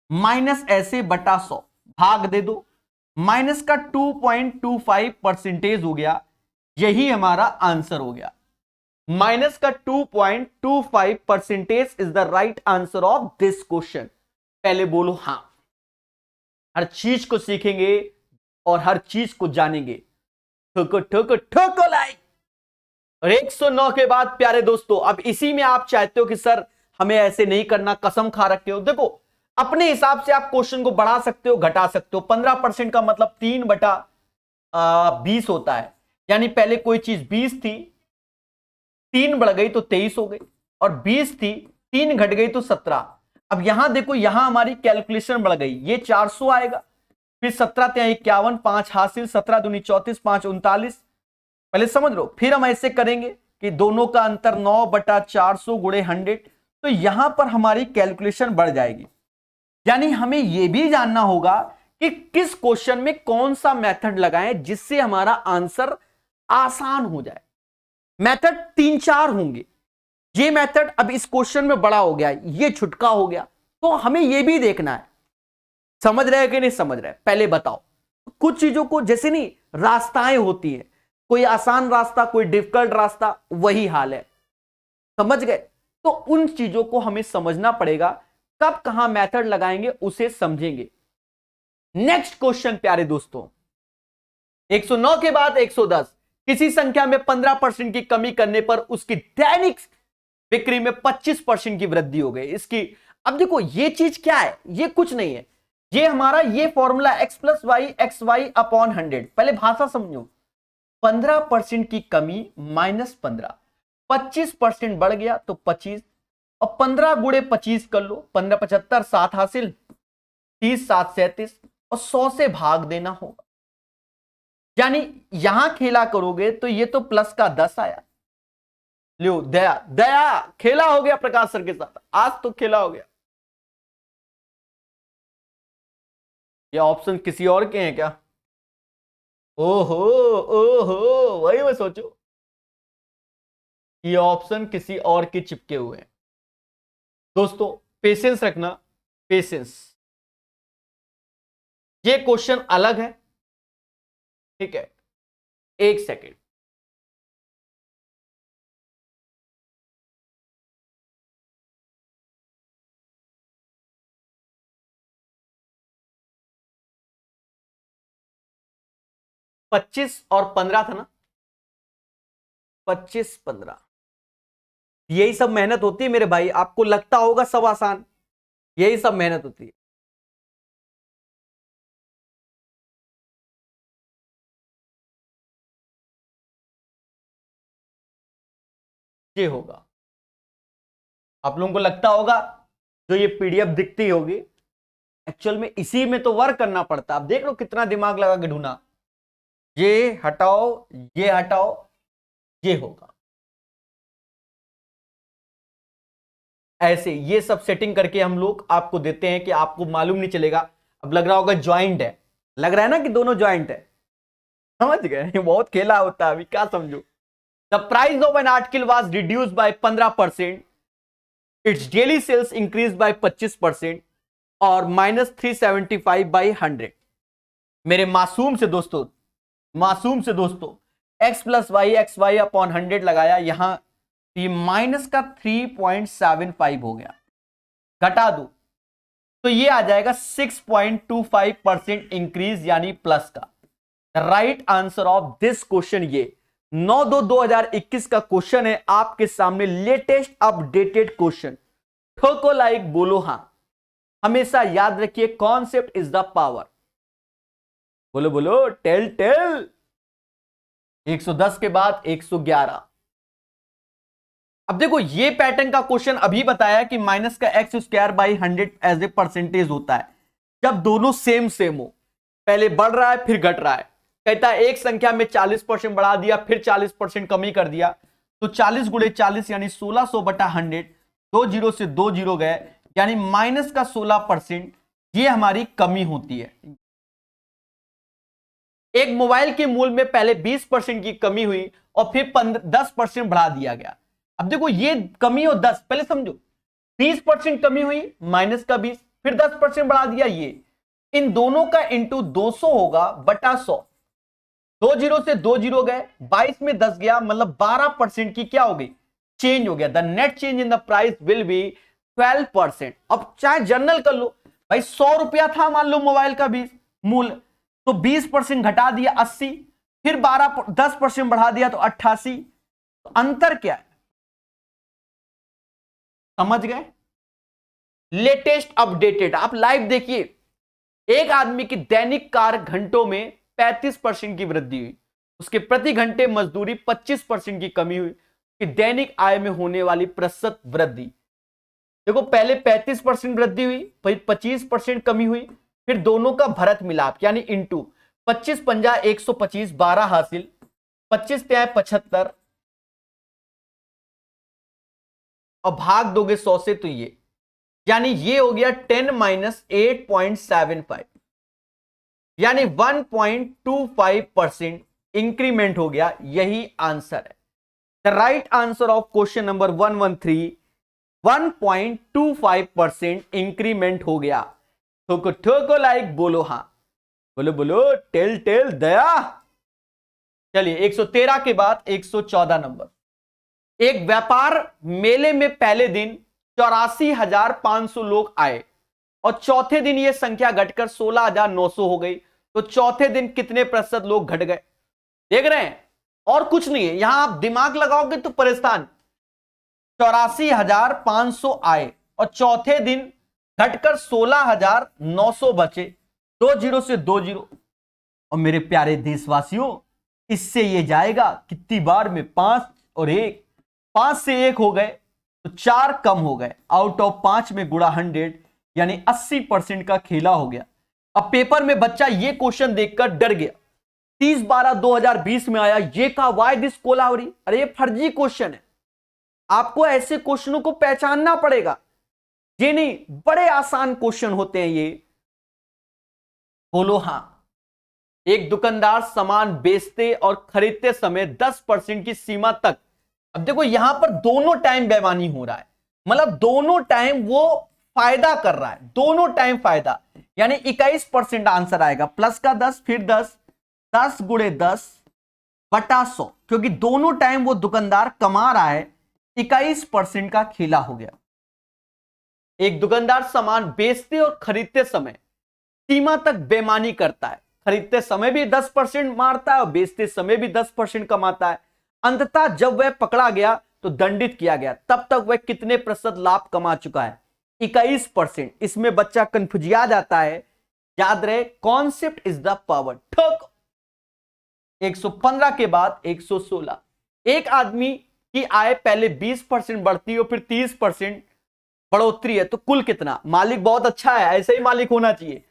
माइनस ऐसे बटा 100 भाग दे दो, माइनस का 2.25% हो गया। यही हमारा आंसर हो गया। माइनस का 2.25% is the right answer of this question. पहले बोलो हां। हर चीज को सीखेंगे और हर चीज को जानेंगे। ठोको ठोको ठोको लाइक। और 109 के बाद प्यारे दोस्तों, अब इसी में आप चाहते हो कि सर हमें ऐसे नहीं करना, कसम खा रखे हो। देखो अपने हिसाब से आप क्वेश्चन को बढ़ा सकते हो, घटा सकते हो। 15% का मतलब 3/20 होता है। यानी पहले कोई चीज 20 थी, 3 बढ़ गई तो 23 हो गई, और 20 थी, 3 घट गई तो 17। अब यहां देखो, यहां हमारी कैलकुलेशन बढ़ गई, ये 400 आएगा, फिर 17 त्या 51, 5 हासिल, 17 दूनी 34, 5 39। पहले समझ लो, फिर हम ऐसे करेंगे कि दोनों का अंतर 9/400 गुणे 100। तो यहां पर हमारी कैलकुलेशन बढ़ जाएगी। यानी हमें यह भी जानना होगा कि किस क्वेश्चन में कौन सा मेथड लगाएं जिससे हमारा आंसर आसान हो जाए। मेथड 3-4 होंगे। ये मेथड अब इस क्वेश्चन में बड़ा हो गया, ये छुटका हो गया, तो हमें यह भी देखना है। समझ रहे हैं कि नहीं समझ रहे? पहले बताओ। कुछ चीजों को जैसे नहीं रास्ताएं होती हैं, कोई आसान रास्ता, कोई डिफिकल्ट रास्ता, वही हाल है। समझ गए? तो उन चीजों को हमें समझना पड़ेगा, कब कहां मेथड लगाएंगे उसे समझेंगे। नेक्स्ट क्वेश्चन प्यारे दोस्तों, 109 के बाद 110। किसी संख्या में 15% की कमी करने पर उसकी दैनिक बिक्री में 25% की वृद्धि हो गई। इसकी अब देखो ये चीज क्या है, ये कुछ नहीं है, ये हमारा ये formula x plus y x y upon 100। पहले भाषा समझो। 15% की कमी माइनस 15, 25% बढ़ गया तो 25, और 15 गुणे 25 कर लो, 15 75, 7 हासिल, 30 7 37, और 100 से भाग देना होगा। यानी यहां खेला करोगे तो ये तो प्लस का 10 आया। लो दया दया, खेला हो गया प्रकाश सर के साथ, आज तो खेला हो गया। ये ऑप्शन किसी और के हैं क्या? ओहो ओहो, वही मैं सोचू, ये ऑप्शन किसी और के चिपके हुए हैं। दोस्तों पेशेंस रखना, पेशेंस। ये क्वेश्चन अलग है, ठीक है? एक सेकेंड। पच्चीस और 15 था ना? 25 15, यही सब मेहनत होती है मेरे भाई। आपको लगता होगा सब आसान, यही सब मेहनत होती है। ये होगा, आप लोगों को लगता होगा जो ये पीडीएफ दिखती होगी, एक्चुअल में इसी में तो वर्क करना पड़ता। आप देख लो कितना दिमाग लगा के ढूंढा, ये हटाओ, ये हटाओ, ये होगा। ऐसे ये सब सेटिंग करके हम लोग आपको देते हैं कि आपको मालूम नहीं चलेगा। अब लग रहा होगा ज्वाइंट है, लग रहा है ना कि दोनों ज्वाइंट है। समझ गए? बहुत खेला होता है, अभी क्या समझो। The price of an article was reduced by 15%, its daily sales increase by 25%, और -375 बाय 100। मेरे मासूम से दोस्तों, मासूम से दोस्तों, x plus y x y upon 100 लगाया, यहां ये माइनस का 3.75 हो गया, घटा दो तो ये आ जाएगा 6.25% इंक्रीज, यानी प्लस का। Right answer of this question ये 9/2/2021 का क्वेश्चन है आपके सामने, लेटेस्ट अपडेटेड क्वेश्चन। ठोको लाइक, बोलो हां। हमेशा याद रखिए, कॉन्सेप्ट इज द पावर। बोलो बोलो, टेल टेल। 110 के बाद 111। अब देखो ये पैटर्न का क्वेश्चन अभी बताया कि माइनस का x² by 100 as a percentage होता है जब दोनों सेम सेम हो। पहले बढ़ रहा है फिर घट रहा है। कहता है एक संख्या में 40% बढ़ा दिया फिर 40% कमी कर दिया, तो 40 गुणे 40 यानी 1600/100, 2 जीरो से 2 जीरो गए, यानी माइनस का 16%, ये हमारी कमी होती है। एक मोबाइल के मूल्य में पहले 20% की कमी हुई और फिर 10% बढ़ा दिया गया। अब देखो ये कमी और 10, पहले समझो, 20% कमी हुई माइनस का 20, फिर 10% बढ़ा दिया, ये इन दोनों का इंटू 200 होगा बटा 100। दो जीरो से दो जीरो गए, 22 में 10 गया, मतलब 12% की क्या हो गई, चेंज हो गया। The net change in the price will be 12%। अब चाहे जनरल कर लो भाई, 100 रुपया था मान लो मोबाइल का 20 मूल्य, तो 20% घटा दिया 80, फिर 10% बढ़ा दिया तो 88। तो अंतर क्या है, समझ गए? लेटेस्ट अपडेटेड, आप लाइव देखिए। एक आदमी की दैनिक कार्य घंटों में 35% की वृद्धि हुई, उसके प्रति घंटे मजदूरी 25% की कमी हुई, कि दैनिक आय में होने वाली प्रतिशत वृद्धि। देखो पहले 35% वृद्धि हुई, फिर 25% कमी हुई, फिर दोनों का भरत मिलाप यानी इंटू 25 पंजा 125, 12 हासिल, 25 त्याय 75 और भाग दोगे 100 से तो ये, यानी ये हो गया 10 माइनस 8.75, यानी 1.25% इंक्रीमेंट हो गया। यही आंसर है। The right answer of question number 113, 1.25% increment हो गया। ठोको ठोको लाइक बोलो हां, बोलो बोलो टेल टेल दया। चलिए 113 के बाद 114 नंबर। एक व्यापार मेले में पहले दिन 84,500 लोग आए और चौथे दिन यह संख्या घटकर 16,900 हो गई, तो चौथे दिन कितने प्रतिशत लोग घट गए? देख रहे हैं, और कुछ नहीं है, यहां आप दिमाग लगाओगे तो परेशान। 84,500 आए और चौथे दिन घटकर 16,900 बचे, 2 जीरो से 2 जीरो। और मेरे प्यारे देशवासियों, इससे ये जाएगा कितनी बार में, 5 और 1, 5 से 1 हो गए तो 4 कम हो गए, आउट ऑफ 5 में गुणा 100, यानी 80% का खेला हो गया। अब पेपर में बच्चा ये क्वेश्चन देखकर डर गया, 30/12/2020 में आया, ये कहा वाई दिस कोलावरी, अरे ये फर्जी क्वेश्चन है। आपको ऐसे क्वेश्चनों को पहचानना पड़ेगा, ये नहीं बड़े आसान क्वेश्चन होते हैं ये। बोलो हां। एक दुकानदार सामान बेचते और खरीदते समय 10% की सीमा तक, अब देखो यहां पर दोनों टाइम बेईमानी हो रहा है, मतलब दोनों टाइम वो फायदा कर रहा है, दोनों टाइम फायदा, यानी 21% आंसर आएगा। प्लस का 10 फिर 10, 10 गुणे 10 बटा 100, क्योंकि दोनों टाइम वो दुकानदार कमा रहा है, 21% का खेला हो गया। एक दुकानदार सामान बेचते और खरीदते समय सीमा तक बेईमानी करता है, खरीदते समय भी 10% मारता है और बेचते समय भी 10% कमाता है। अंततः जब वह पकड़ा गया तो दंडित किया गया, तब तक वह कितने प्रतिशत लाभ कमा चुका है? 21%। इसमें बच्चा कंफ्यूजिया जाता है, याद रहे कॉन्सेप्ट इज द पावर। ठोक 115 के बाद 116। एक आदमी की आय पहले 20% बढ़ती है और फिर 30% बढ़ोतरी है, तो कुल कितना? मालिक बहुत अच्छा है, ऐसे ही मालिक होना चाहिए।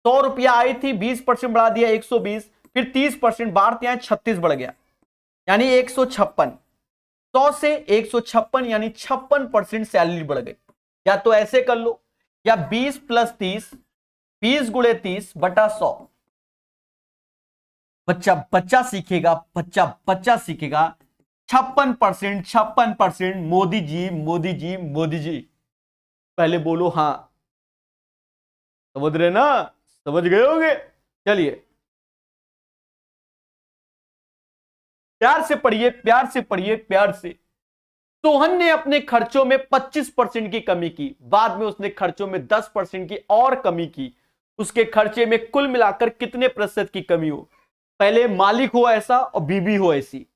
100 रुपया आई थी, 20% बढ़ा दिया 120, फिर 30% बढ़ते हैं 36 बढ़ गया, यानी 156। 100 से 156 यानी 56% सैलरी बढ़ गई। या तो ऐसे कर लो, या 20 प्लस 30, 20 गुणे 30 बटा 100। बच्चा सीखेगा, बच्चा सीखेगा। 56%, 56%। मोदी जी मोदी जी मोदी जी, पहले बोलो हां। समझ रहे ना, समझ गए होंगे। चलिए प्यार से पढ़िए, प्यार से पढ़िए, प्यार से। सोहन ने अपने खर्चों में 25% की कमी की, बाद में उसने खर्चों में 10% की और कमी की, उसके खर्चे में कुल मिलाकर कितने प्रतिशत की कमी हो? पहले मालिक हो ऐसा और बीबी हो ऐसी,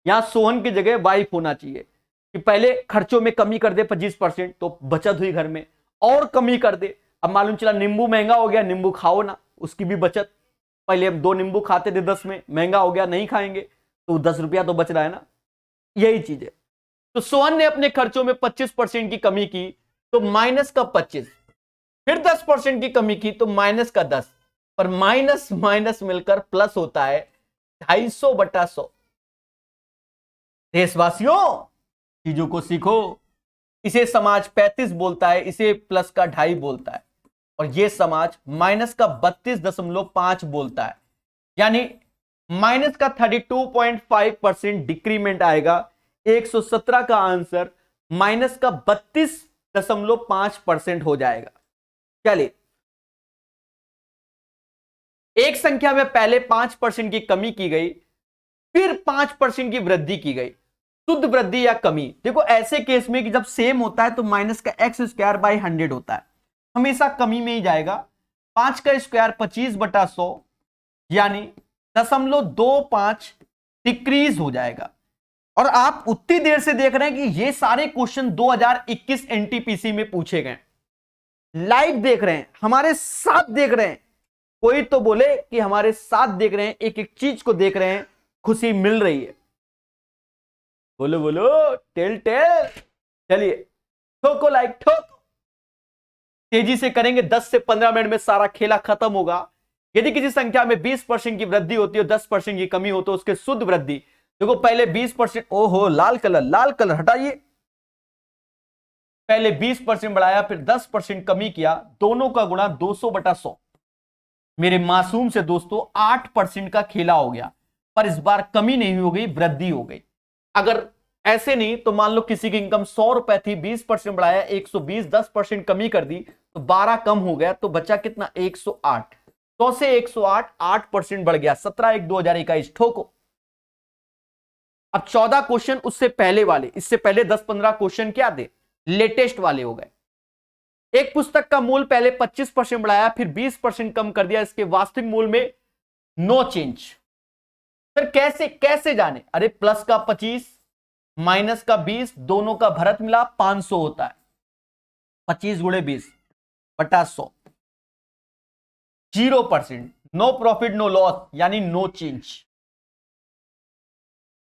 यहां सोहन की जगह वाइफ होना चाहिए, कि पहले खर्चों में कमी कर दे 25%, तो बचत हुई घर में, और कमी कर दे। अब मालूम चला नींबू महंगा हो गया, नींबू खाओ ना, उसकी भी बचत। पहले हम 2 नींबू खाते थे 10 में, महंगा हो गया नहीं खाएंगे, तो 10 रुपया तो बच रहा है ना, यही चीज है। तो सोहन ने अपने खर्चों में 25% की कमी की, तो माइनस का 25, फिर 10% की कमी की तो माइनस का 10, पर माइनस माइनस मिलकर प्लस होता है 250/100। देशवासियों चीजों को सीखो। इसे समाज 35 बोलता है, इसे प्लस का 2.5 बोलता है, और यह समाज माइनस का 32.5 बोलता है, यानी माइनस का 32.5% डिक्रीमेंट आएगा। 117 का आंसर माइनस का 32.5% हो जाएगा। चलिए एक संख्या में पहले 5% की कमी की गई, फिर 5% की वृद्धि की गई, शुद्ध वृद्धि या कमी। देखो ऐसे केस में कि जब सेम होता है तो माइनस का एक्स स्क्वायर बाई 100 होता है, हमेशा कमी में ही जाएगा। 5 का स्क्वायर 25/100 यानी 0.25 डिक्रीज हो जाएगा। और आप उतनी देर से देख रहे हैं कि ये सारे क्वेश्चन 2021 एनटीपीसी में पूछे गए, लाइव देख रहे हैं, हमारे साथ देख रहे हैं। कोई तो बोले कि हमारे साथ देख रहे हैं, एक एक चीज को देख रहे हैं, खुशी मिल रही है। बोलो बोलो, टेल टेल। चलिए ठोको लाइक, ठोको। तेजी से करेंगे, 10 से 15 मिनट में सारा खेला खत्म होगा। यदि किसी संख्या में 20% की वृद्धि होती है, 10% की कमी हो, तो उसके शुद्ध वृद्धि, देखो पहले 20%, ओहो लाल कलर हटाइए। पहले 20% बढ़ाया, फिर 10% कमी किया, दोनों का गुणा 200/100। मेरे मासूम से दोस्तों 8% का खेला हो गया, पर इस बार कमी नहीं हो गई, वृद्धि हो गई। अगर ऐसे नहीं तो मान लो किसी की इनकम 100 रुपए थी, 20% बढ़ाया 120, 10% कमी कर दी तो 12 कम हो गया, तो बचा कितना 108। 100 से 108, 8% बढ़ गया। 17/1/2021 ठोको। अब 14 क्वेश्चन उससे पहले वाले, इससे पहले 10-15 क्वेश्चन क्या थे, लेटेस्ट वाले हो गए। एक पुस्तक का मूल पहले 25% बढ़ाया, फिर 20% कम कर दिया, इसके वास्तविक मूल में नो चेंज। फिर कैसे जाने? अरे प्लस का 25 माइनस का 20, दोनों का भरत मिला 500 होता है। 25 गुणे 20/100, 0%, नो प्रॉफिट नो लॉस, यानी नो चेंज।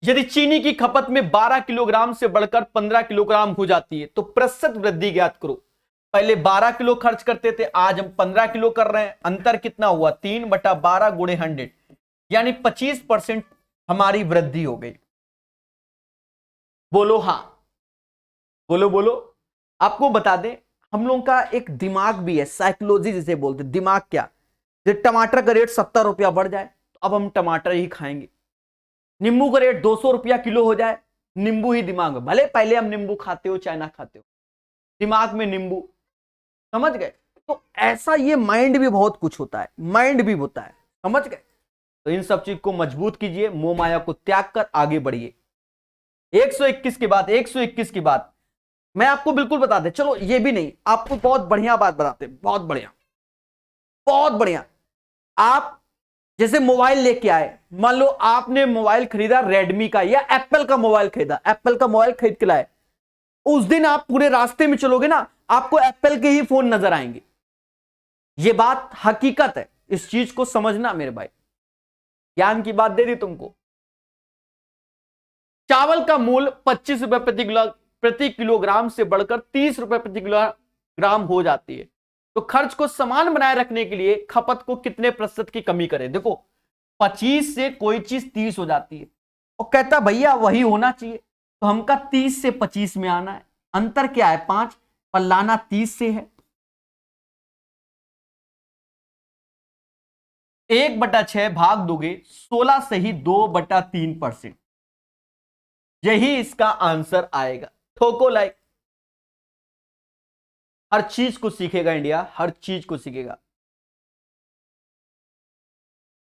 यदि चीनी की खपत में 12 किलोग्राम से बढ़कर 15 किलोग्राम हो जाती है तो प्रतिशत वृद्धि ज्ञात करो। पहले 12 किलो खर्च करते थे, आज हम 15 किलो कर रहे हैं। अंतर कितना हुआ? 3/12 गुणे 100, यानी 25% हमारी वृद्धि हो गई। बोलो हां, बोलो बोलो। आपको बता दें, हम लोगों का एक दिमाग भी है, साइकोलॉजी जिसे बोलते। दिमाग क्या? जब टमाटर का रेट 70 रुपया बढ़ जाए तो अब हम टमाटर ही खाएंगे। नींबू का रेट 200 रुपया किलो हो जाए, नींबू ही दिमाग में, भले पहले हम नींबू खाते हो चाहे ना खाते हो, दिमाग में नींबू। समझ गए? तो ऐसा ये माइंड भी बहुत कुछ होता है, माइंड भी होता है। समझ गए? तो इन सब चीज को मजबूत कीजिए, मोह माया को त्याग कर आगे बढ़िए। 121 की बात, 121 की बात मैं आपको बिल्कुल बता दे। चलो ये भी नहीं, आपको बहुत बढ़िया बात बताते, बहुत बढ़िया, बहुत बढ़िया। आप जैसे मोबाइल लेके आए, मान लो आपने मोबाइल खरीदा रेडमी का या एप्पल का मोबाइल खरीदा, एप्पल का मोबाइल खरीद के लाए, उस दिन आप पूरे रास्ते में चलोगे ना, आपको एप्पल के ही फोन नजर आएंगे। ये बात हकीकत है, इस चीज को समझना मेरे भाई, ज्ञान की बात दे दी तुमको। चावल का मूल्य 25 रुपए प्रति किलोग्राम से बढ़कर 30 रुपए प्रति किलोग्राम हो जाती है, तो खर्च को समान बनाए रखने के लिए खपत को कितने प्रतिशत की कमी करें? देखो 25 से कोई चीज 30 हो जाती है, और कहता भैया वही होना चाहिए, तो हमका 30 से 25 में आना है। अंतर क्या है? 5, पर लाना 30 से है। 1/6 भाग दोगे 16 से ही 2/3%, यही इसका आंसर आएगा। ठोको लाइक। हर चीज को सीखेगा इंडिया, हर चीज को सीखेगा।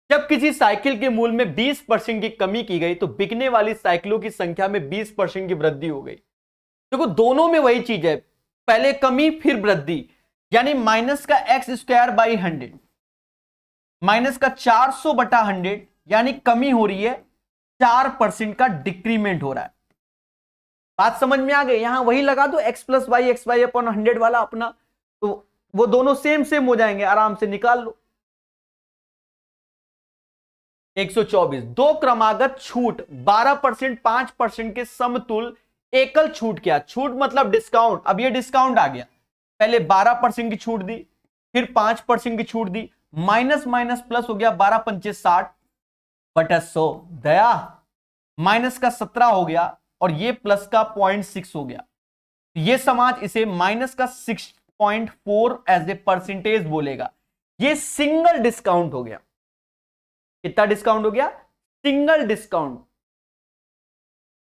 जब किसी साइकिल के मूल्य में 20% की कमी की गई तो बिकने वाली साइकिलों की संख्या में 20% की वृद्धि हो गई। देखो दोनों में वही चीज है, पहले कमी फिर वृद्धि, यानी माइनस का एक्स स्क्वायर बाई 100, माइनस का 400/100, यानी कमी हो रही है, 4% का डिक्रीमेंट हो रहा है। बात समझ में आ गई? यहां वही लगा दो x + y xy/100 वाला अपना, तो वो दोनों सेम सेम हो जाएंगे, आराम से निकाल लो। 124, दो क्रमागत छूट 12%, 5% के समतुल्य एकल छूट। क्या छूट? मतलब डिस्काउंट। अब ये डिस्काउंट आ गया, पहले 12% की छूट दी, फिर 5% की छूट दी, माइनस माइनस प्लस हो गया, 12×5 = 60/100। दया माइनस का 17 हो गया, और ये प्लस का 0.6 हो गया। ये समाज इसे माइनस का 6.4 एज ए परसेंटेज बोलेगा। ये सिंगल डिस्काउंट हो गया। कितना डिस्काउंट हो गया? Single discount.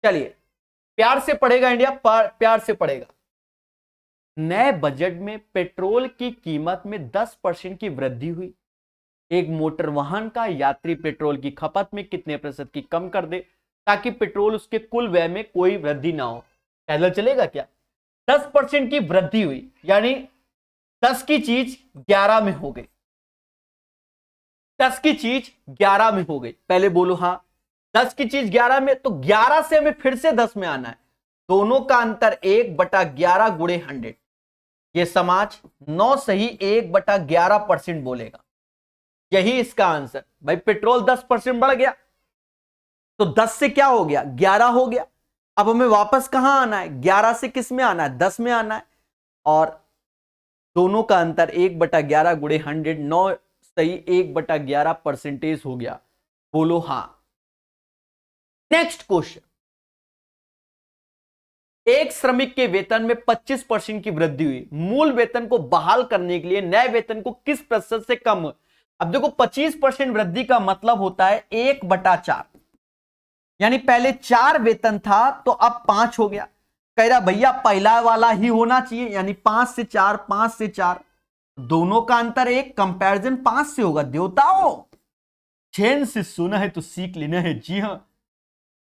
चलिए प्यार से पढ़ेगा इंडिया, प्यार से पढ़ेगा। नए बजट में पेट्रोल की कीमत में 10% की वृद्धि हुई, एक मोटर वाहन का यात्री पेट्रोल की खपत में कितने प्रतिशत की कम कर दे ताकि पेट्रोल उसके कुल व्यय में कोई वृद्धि ना हो। पैदल चलेगा क्या? 10% की वृद्धि हुई, यानी 10 की चीज 11 में हो गई, 10 की चीज 11 में हो गई। पहले बोलो हाँ, 10 की चीज 11 में, तो 11 से हमें फिर से 10 में आना है। दोनों का अंतर 1/11 गुणे 100। ये समाज 9 सही 1/11% बोलेगा। यही इसका आंसर। भाई पेट्रोल 10% बढ़ गया तो 10 से क्या हो गया? 11 हो गया। अब हमें वापस कहां आना है? 11 से किस में आना है? 10 में आना है। और दोनों का अंतर 1/11 गुणे 100, 9 सही 1/11% हो गया। बोलो हां। नेक्स्ट क्वेश्चन, एक श्रमिक के वेतन में 25% की वृद्धि हुई। मूल वेतन को बहाल करने के लिए नए वेतन को किस प्रतिशत से कम? अब देखो 25% वृद्धि का मतलब होता है 1/4, यानी पहले 4 वेतन था तो अब 5 हो गया। कह रहा भैया पहला वाला ही होना चाहिए, यानी 5 से 4, 5 से 4, दोनों का अंतर 1, कंपैरिजन 5 से होगा। देवताओं चैन से सुना है तो सीख लेना है। जी हाँ,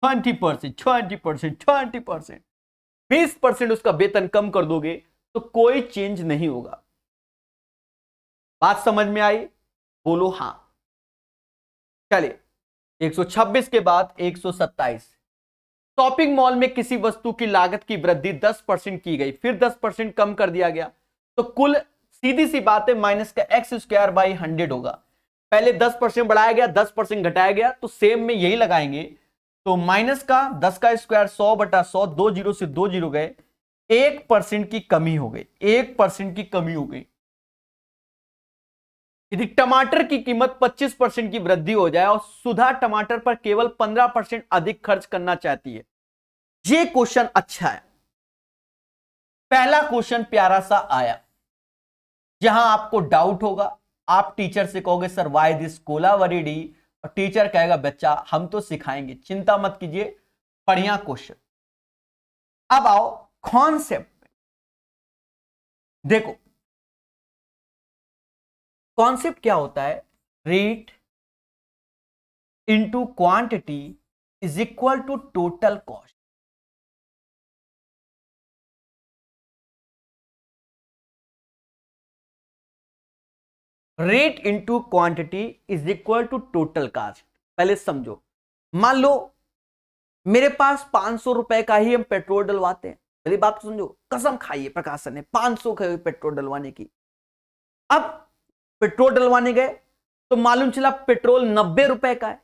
20%, 20%, 20%, 20% उसका वेतन कम कर दोगे तो कोई चेंज नहीं होगा। बात समझ में आई? बोलो हां। चलिए 126 के बाद 127, शॉपिंग मॉल में किसी वस्तु की लागत की वृद्धि 10% की गई, फिर 10% कम कर दिया गया, तो कुल सीधी सी बात है माइनस का x²/100 होगा। पहले 10% बढ़ाया गया, 10% घटाया गया, तो सेम में यही लगाएंगे। तो माइनस का 10 का स्क्वायर 100/100, 2 जीरो से 2 जीरो गए, 1% की कमी हो गई, 1% की कमी हो गई। यदि टमाटर की कीमत 25% की वृद्धि हो जाए और सुधा टमाटर पर केवल 15% अधिक खर्च करना चाहती है। ये क्वेश्चन अच्छा है। पहला क्वेश्चन प्यारा सा आया, जहां आपको डाउट होगा, आप टीचर से कहोगे sir why this Kolaveri D, और टीचर कहेगा बच्चा हम तो सिखाएंगे, चिंता मत कीजिए, बढ़िया क्वेश्चन। अब आओ कॉन्सेप्ट पे। देखो कॉन्सेप्ट क्या होता है? Rate into quantity is equal to total cost. Rate into quantity is equal to total cost. पहले समझो, मान लो मेरे पास 500 रुपए का ही हम पेट्रोल डलवाते हैं। मेरी बात समझो, कसम खाइए प्रकाशन ने 500 का पेट्रोल डलवाने की। अब पेट्रोल डलवाने गए तो मालूम चला पेट्रोल 90 रुपए का है,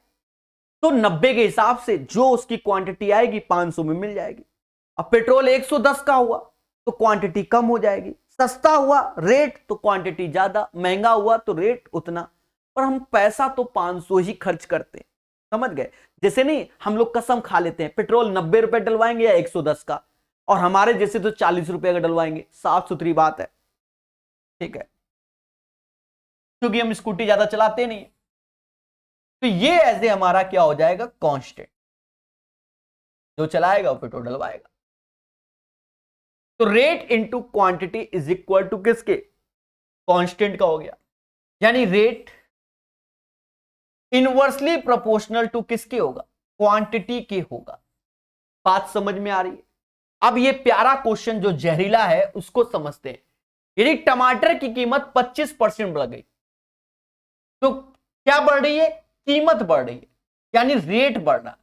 तो 90 के हिसाब से जो उसकी क्वांटिटी आएगी 500 में मिल जाएगी। अब पेट्रोल 110 का हुआ तो क्वांटिटी कम हो जाएगी, सस्ता हुआ रेट तो क्वांटिटी ज्यादा, महंगा हुआ तो रेट उतना, पर हम पैसा तो 500 ही खर्च करते हैं। समझ गए? जैसे नहीं हम लोग कसम खा लेते हैं पेट्रोल 90 रुपए डलवाएंगे या 110 का, और हमारे जैसे तो 40 रुपए का डलवाएंगे। साफ सुथरी बात है, ठीक है, क्योंकि हम स्कूटी ज्यादा चलाते नहीं। तो ये ऐसे हमारा क्या हो जाएगा? कांस्टेंट। जो चलाएगा वो पेट्रोल डलवाएगा। तो rate into quantity is equal to किसके? कांस्टेंट का हो गया। यानी रेट इनवर्सली प्रोपोर्शनल टू किसके होगा? क्वांटिटी के होगा। बात समझ में आ रही है? अब ये प्यारा क्वेश्चन जो जहरीला है उसको समझते हैं। यदि टमाटर की कीमत 25% बढ़ गई तो क्या बढ़ रही है? कीमत बढ़ रही है, यानी रेट बढ़ रहा है।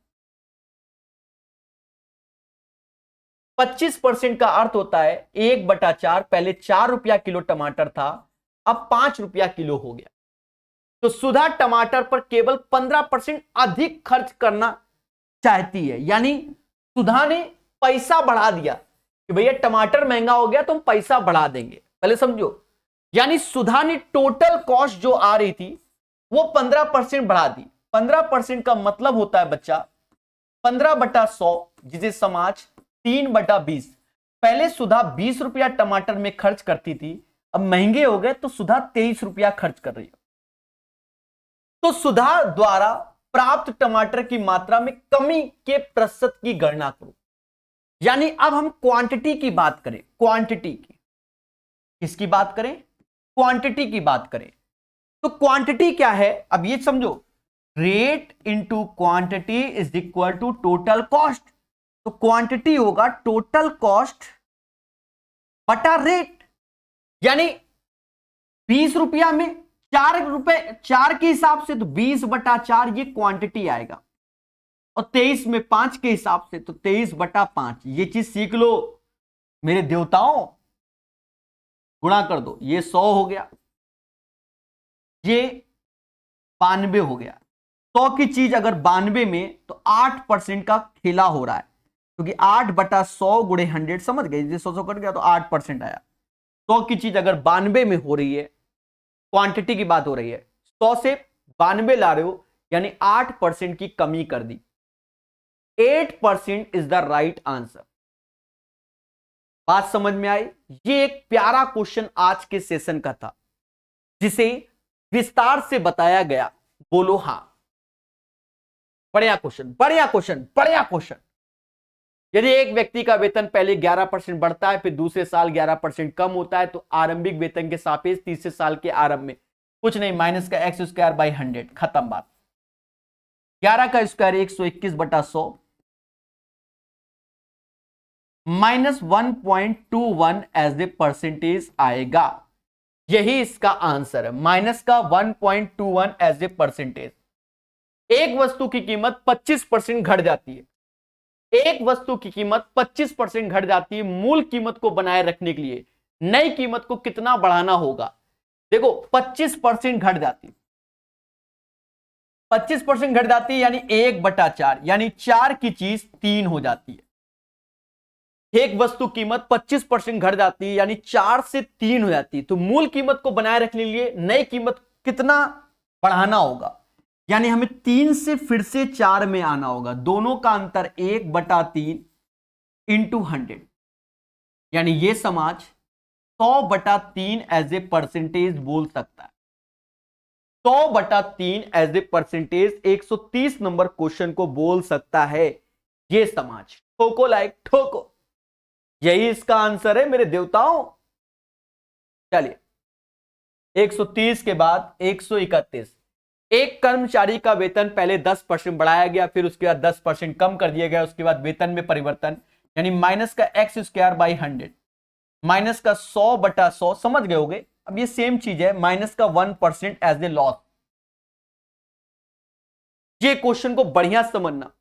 25% का अर्थ होता है 1/4। पहले 4 रुपया किलो टमाटर था, अब 5 रुपया किलो हो गया। तो सुधा टमाटर पर केवल 15% अधिक खर्च करना चाहती है, यानी सुधा ने पैसा बढ़ा दिया कि भैया टमाटर महंगा हो गया तो हम पैसा बढ़ा देंगे। पहले समझो, यानी सुधा ने टोटल कॉस्ट जो आ रही थी वो 15% बढ़ा दी। 15% का मतलब होता है बच्चा 15/100, जिसे समाज 3/20। पहले सुधा 20 रुपया टमाटर में खर्च करती थी, अब महंगे हो गए तो सुधा 23 रुपया खर्च कर रही है। तो सुधा द्वारा प्राप्त टमाटर की मात्रा में कमी के प्रतिशत की गणना करो। यानी अब हम क्वांटिटी की बात करें, क्वांटिटी की, किसकी बात करें? क्वांटिटी की बात करें। तो क्वांटिटी क्या है, अब ये समझो, rate into quantity is equal to total cost. तो क्वांटिटी होगा टोटल कॉस्ट बटा रेट, यानी 20 रुपया में 4 रुपए 4 के हिसाब से तो 20/4 ये क्वांटिटी आएगा, और 23 में 5 के हिसाब से तो 23/5। ये चीज सीख लो मेरे देवताओं, गुणा कर दो, ये 100 हो गया, ये 92 हो गया। 100 की चीज अगर 92 में, तो 8% का खेला हो रहा है, क्योंकि 8/100 गुणे 100, समझ गए, 100 कट गया तो 8% आया। 100 की चीज अगर 92 में हो रही है, क्वांटिटी की बात हो रही है, 100 से 92 ला रहे हो, यानी 8% की कमी कर दी। 8% इज द राइट आंसर। बात समझ में आई? ये एक प्यारा क्वेश्चन आज के सेशन का था, जिसे विस्तार से बताया गया। बोलो हां। बढ़िया क्वेश्चन, बढ़िया क्वेश्चन, बढ़िया क्वेश्चन। यदि एक व्यक्ति का वेतन पहले 11% बढ़ता है, फिर दूसरे साल 11% कम होता है, तो आरंभिक वेतन के सापेक्ष तीसरे साल के आरंभ में कुछ नहीं, माइनस का x²/100, खत्म बात। 11 का square 121/100 minus 1.21 as a percentage आएगा। यही इसका आंसर है, माइनस का 1.21 एज ए परसेंटेज। एक वस्तु की कीमत 25% घट जाती है, एक वस्तु की कीमत 25% घट जाती है। मूल कीमत को बनाए रखने के लिए नई कीमत को कितना बढ़ाना होगा? देखो 25% घट जाती है, 25% घट जाती है, यानी 1/4, यानी 4 की चीज 3 हो जाती है। एक वस्तु कीमत 25% घट जाती है, यानी 4 से 3 हो जाती है। तो मूल कीमत को बनाए रखने के लिए नई कीमत कितना बढ़ाना होगा? यानी हमें 3 से फिर से 4 में आना होगा। दोनों का अंतर 1/3 इंटू 100, यानी ये समाज 100/3 एज ए परसेंटेज बोल सकता है। 100/3 as a percentage 130 number question को बोल सकता है ये समाज। ठोको लाइक ठोको, यही इसका आंसर है मेरे देवताओं। चलिए 130 के बाद 131। एक कर्मचारी का वेतन पहले 10% बढ़ाया गया, फिर उसके बाद 10% कम कर दिया गया, उसके बाद वेतन में परिवर्तन, यानी माइनस का x²/100 माइनस का 100/100, समझ गए होगे। अब ये सेम चीज है, माइनस का 1% एज ए लॉस। ये क्वेश्चन को बढ़िया समझना,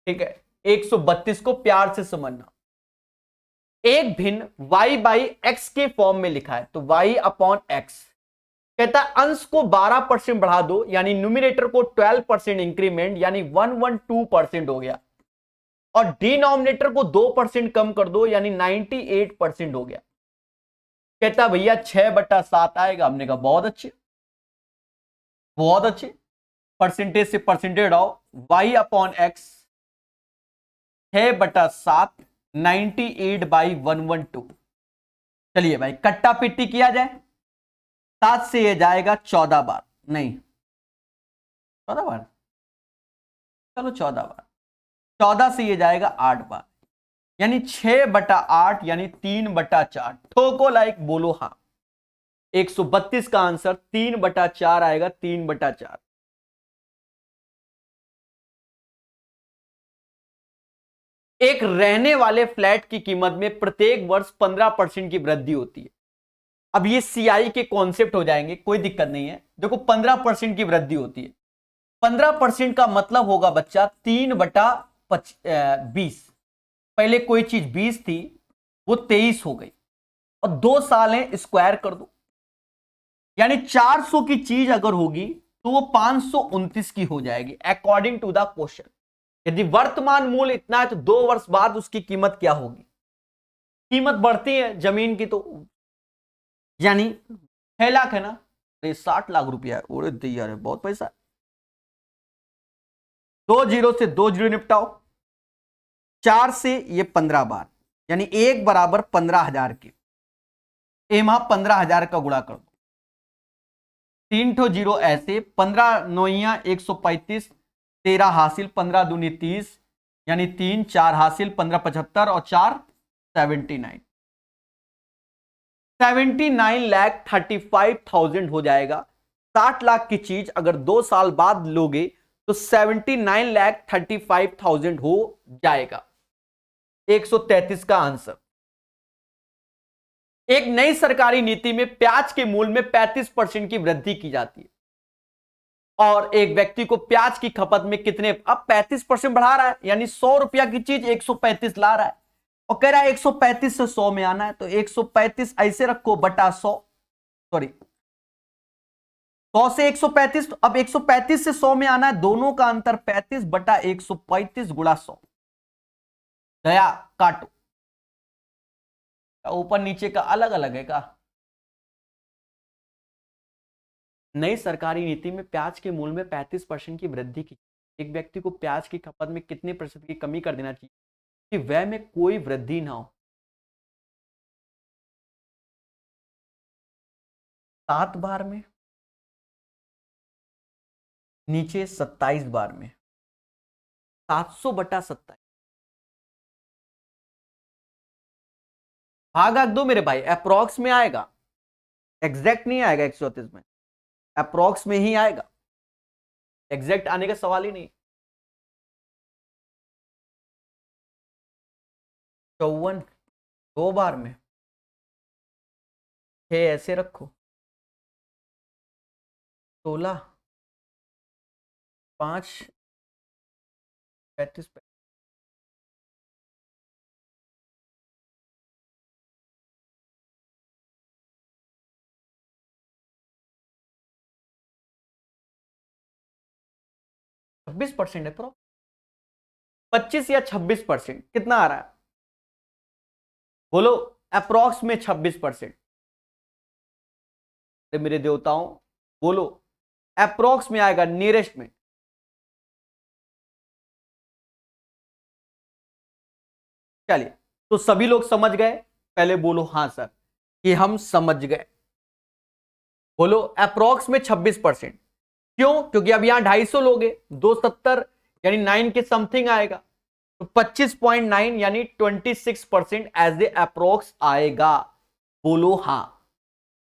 ठीक है। 132 को प्यार से समझना। एक भिन्न y/x के फॉर्म में लिखा है, तो y/x कहता है अंश को 12% बढ़ा दो, यानी न्यूमिनेटर को 12% इंक्रीमेंट, यानी 112% हो गया, और डिनोमिनेटर को 2% कम कर दो, यानी 98% हो गया। कहता भैया 6/7 आएगा। हमने कहा बहुत अच्छे, बहुत अच्छे। परसेंटेज से परसेंटेज उड़ाओ, y/x 6/7 98/112। चलिए भाई कट्टा पिट्टी किया जाए। 7 से ये जाएगा 14 बार, नहीं 14 बार, चलो 14 बार। 14 से ये जाएगा 8 बार, यानी 6/8, यानी 3/4। ठोको लाइक बोलो हाँ। 132 का आंसर 3/4 आएगा, 3/4। एक रहने वाले फ्लैट की कीमत में प्रत्येक वर्ष 15% की वृद्धि होती है। अब ये सीआई के कॉन्सेप्ट हो जाएंगे, कोई दिक्कत नहीं है। देखो 15% की वृद्धि होती है, 15% का मतलब होगा बच्चा 3/20। पहले कोई चीज 20 थी, वो 23 हो गई, और 2 साल है, स्क्वायर कर दो, यानी 400 की चीज अगर होगी तो वो 529 की हो जाएगी अकॉर्डिंग टू द क्वेश्चन। यदि वर्तमान मूल्य इतना है, तो 2 वर्ष बाद उसकी कीमत क्या होगी? कीमत बढ़ती है जमीन की, तो यानी 6 लाख है ना, तो ये 60 लाख रुपया है। ओरे दैया रे, बहुत पैसा है। 2 जीरो से 2 जीरो निपटाओ, 4 से ये 15 बार, यानी 1 बराबर 15,000 के। एमा 15,000 का गुणा कर दो, 3 ठो जीरो ऐसे, 15 नौइया 135, 13 हासिल, 15 दूनी 30, यानी 3 4 हासिल, 15 75 और 4 79। 79,35,000 हो जाएगा। 60 लाख की चीज अगर 2 साल बाद लोगे तो 79,35,000 हो जाएगा। 133 का आंसर। एक नई सरकारी नीति में प्याज के मूल्य में 35% की वृद्धि की जाती है और एक व्यक्ति को प्याज की खपत में कितने, अब 35% बढ़ा रहा है, यानी 100 रुपया की चीज 135 ला रहा है और कह रहा है 135 से 100 में आना है, तो 135 ऐसे रखो बटा 100, सॉरी 100 से 135, तो अब 135 से 100 में आना है, दोनों का अंतर 35 बटा 135 गुणा 100। गया, काटो। ऊपर नीचे का अलग अलग है का? नई सरकारी नीति में प्याज के मूल्य में 35% की वृद्धि की। एक व्यक्ति को प्याज की खपत में कितने प्रतिशत की कमी कर देना चाहिए कि व्यय में कोई वृद्धि ना हो? 7 बार में, नीचे 27 बार में, 700 बटा 27। भागा दो मेरे भाई, अप्रोक्स में आएगा, एग्जैक्ट नहीं आएगा 134 में, अप्रोक्स में ही आएगा, एग्जैक्ट आने का सवाल ही नहीं। 54 2 बार में, 6 ऐसे रखो, 16 5 35 26% है प्रो, 25 या 26%, कितना आ रहा है बोलो? अप्रोक्स में 26%। मेरे देवताओं बोलो, अप्रोक्स में आएगा, नियरेस्ट में। चलिए, तो सभी लोग समझ गए? पहले बोलो हां सर कि हम समझ गए। बोलो अप्रोक्स में 26%। क्यों? क्योंकि अब यहां 250 लोगे, 270 यानी 9 के समथिंग आएगा, तो 25.9 यानी 26% एज ए अप्रोक्स आएगा। बोलो हां।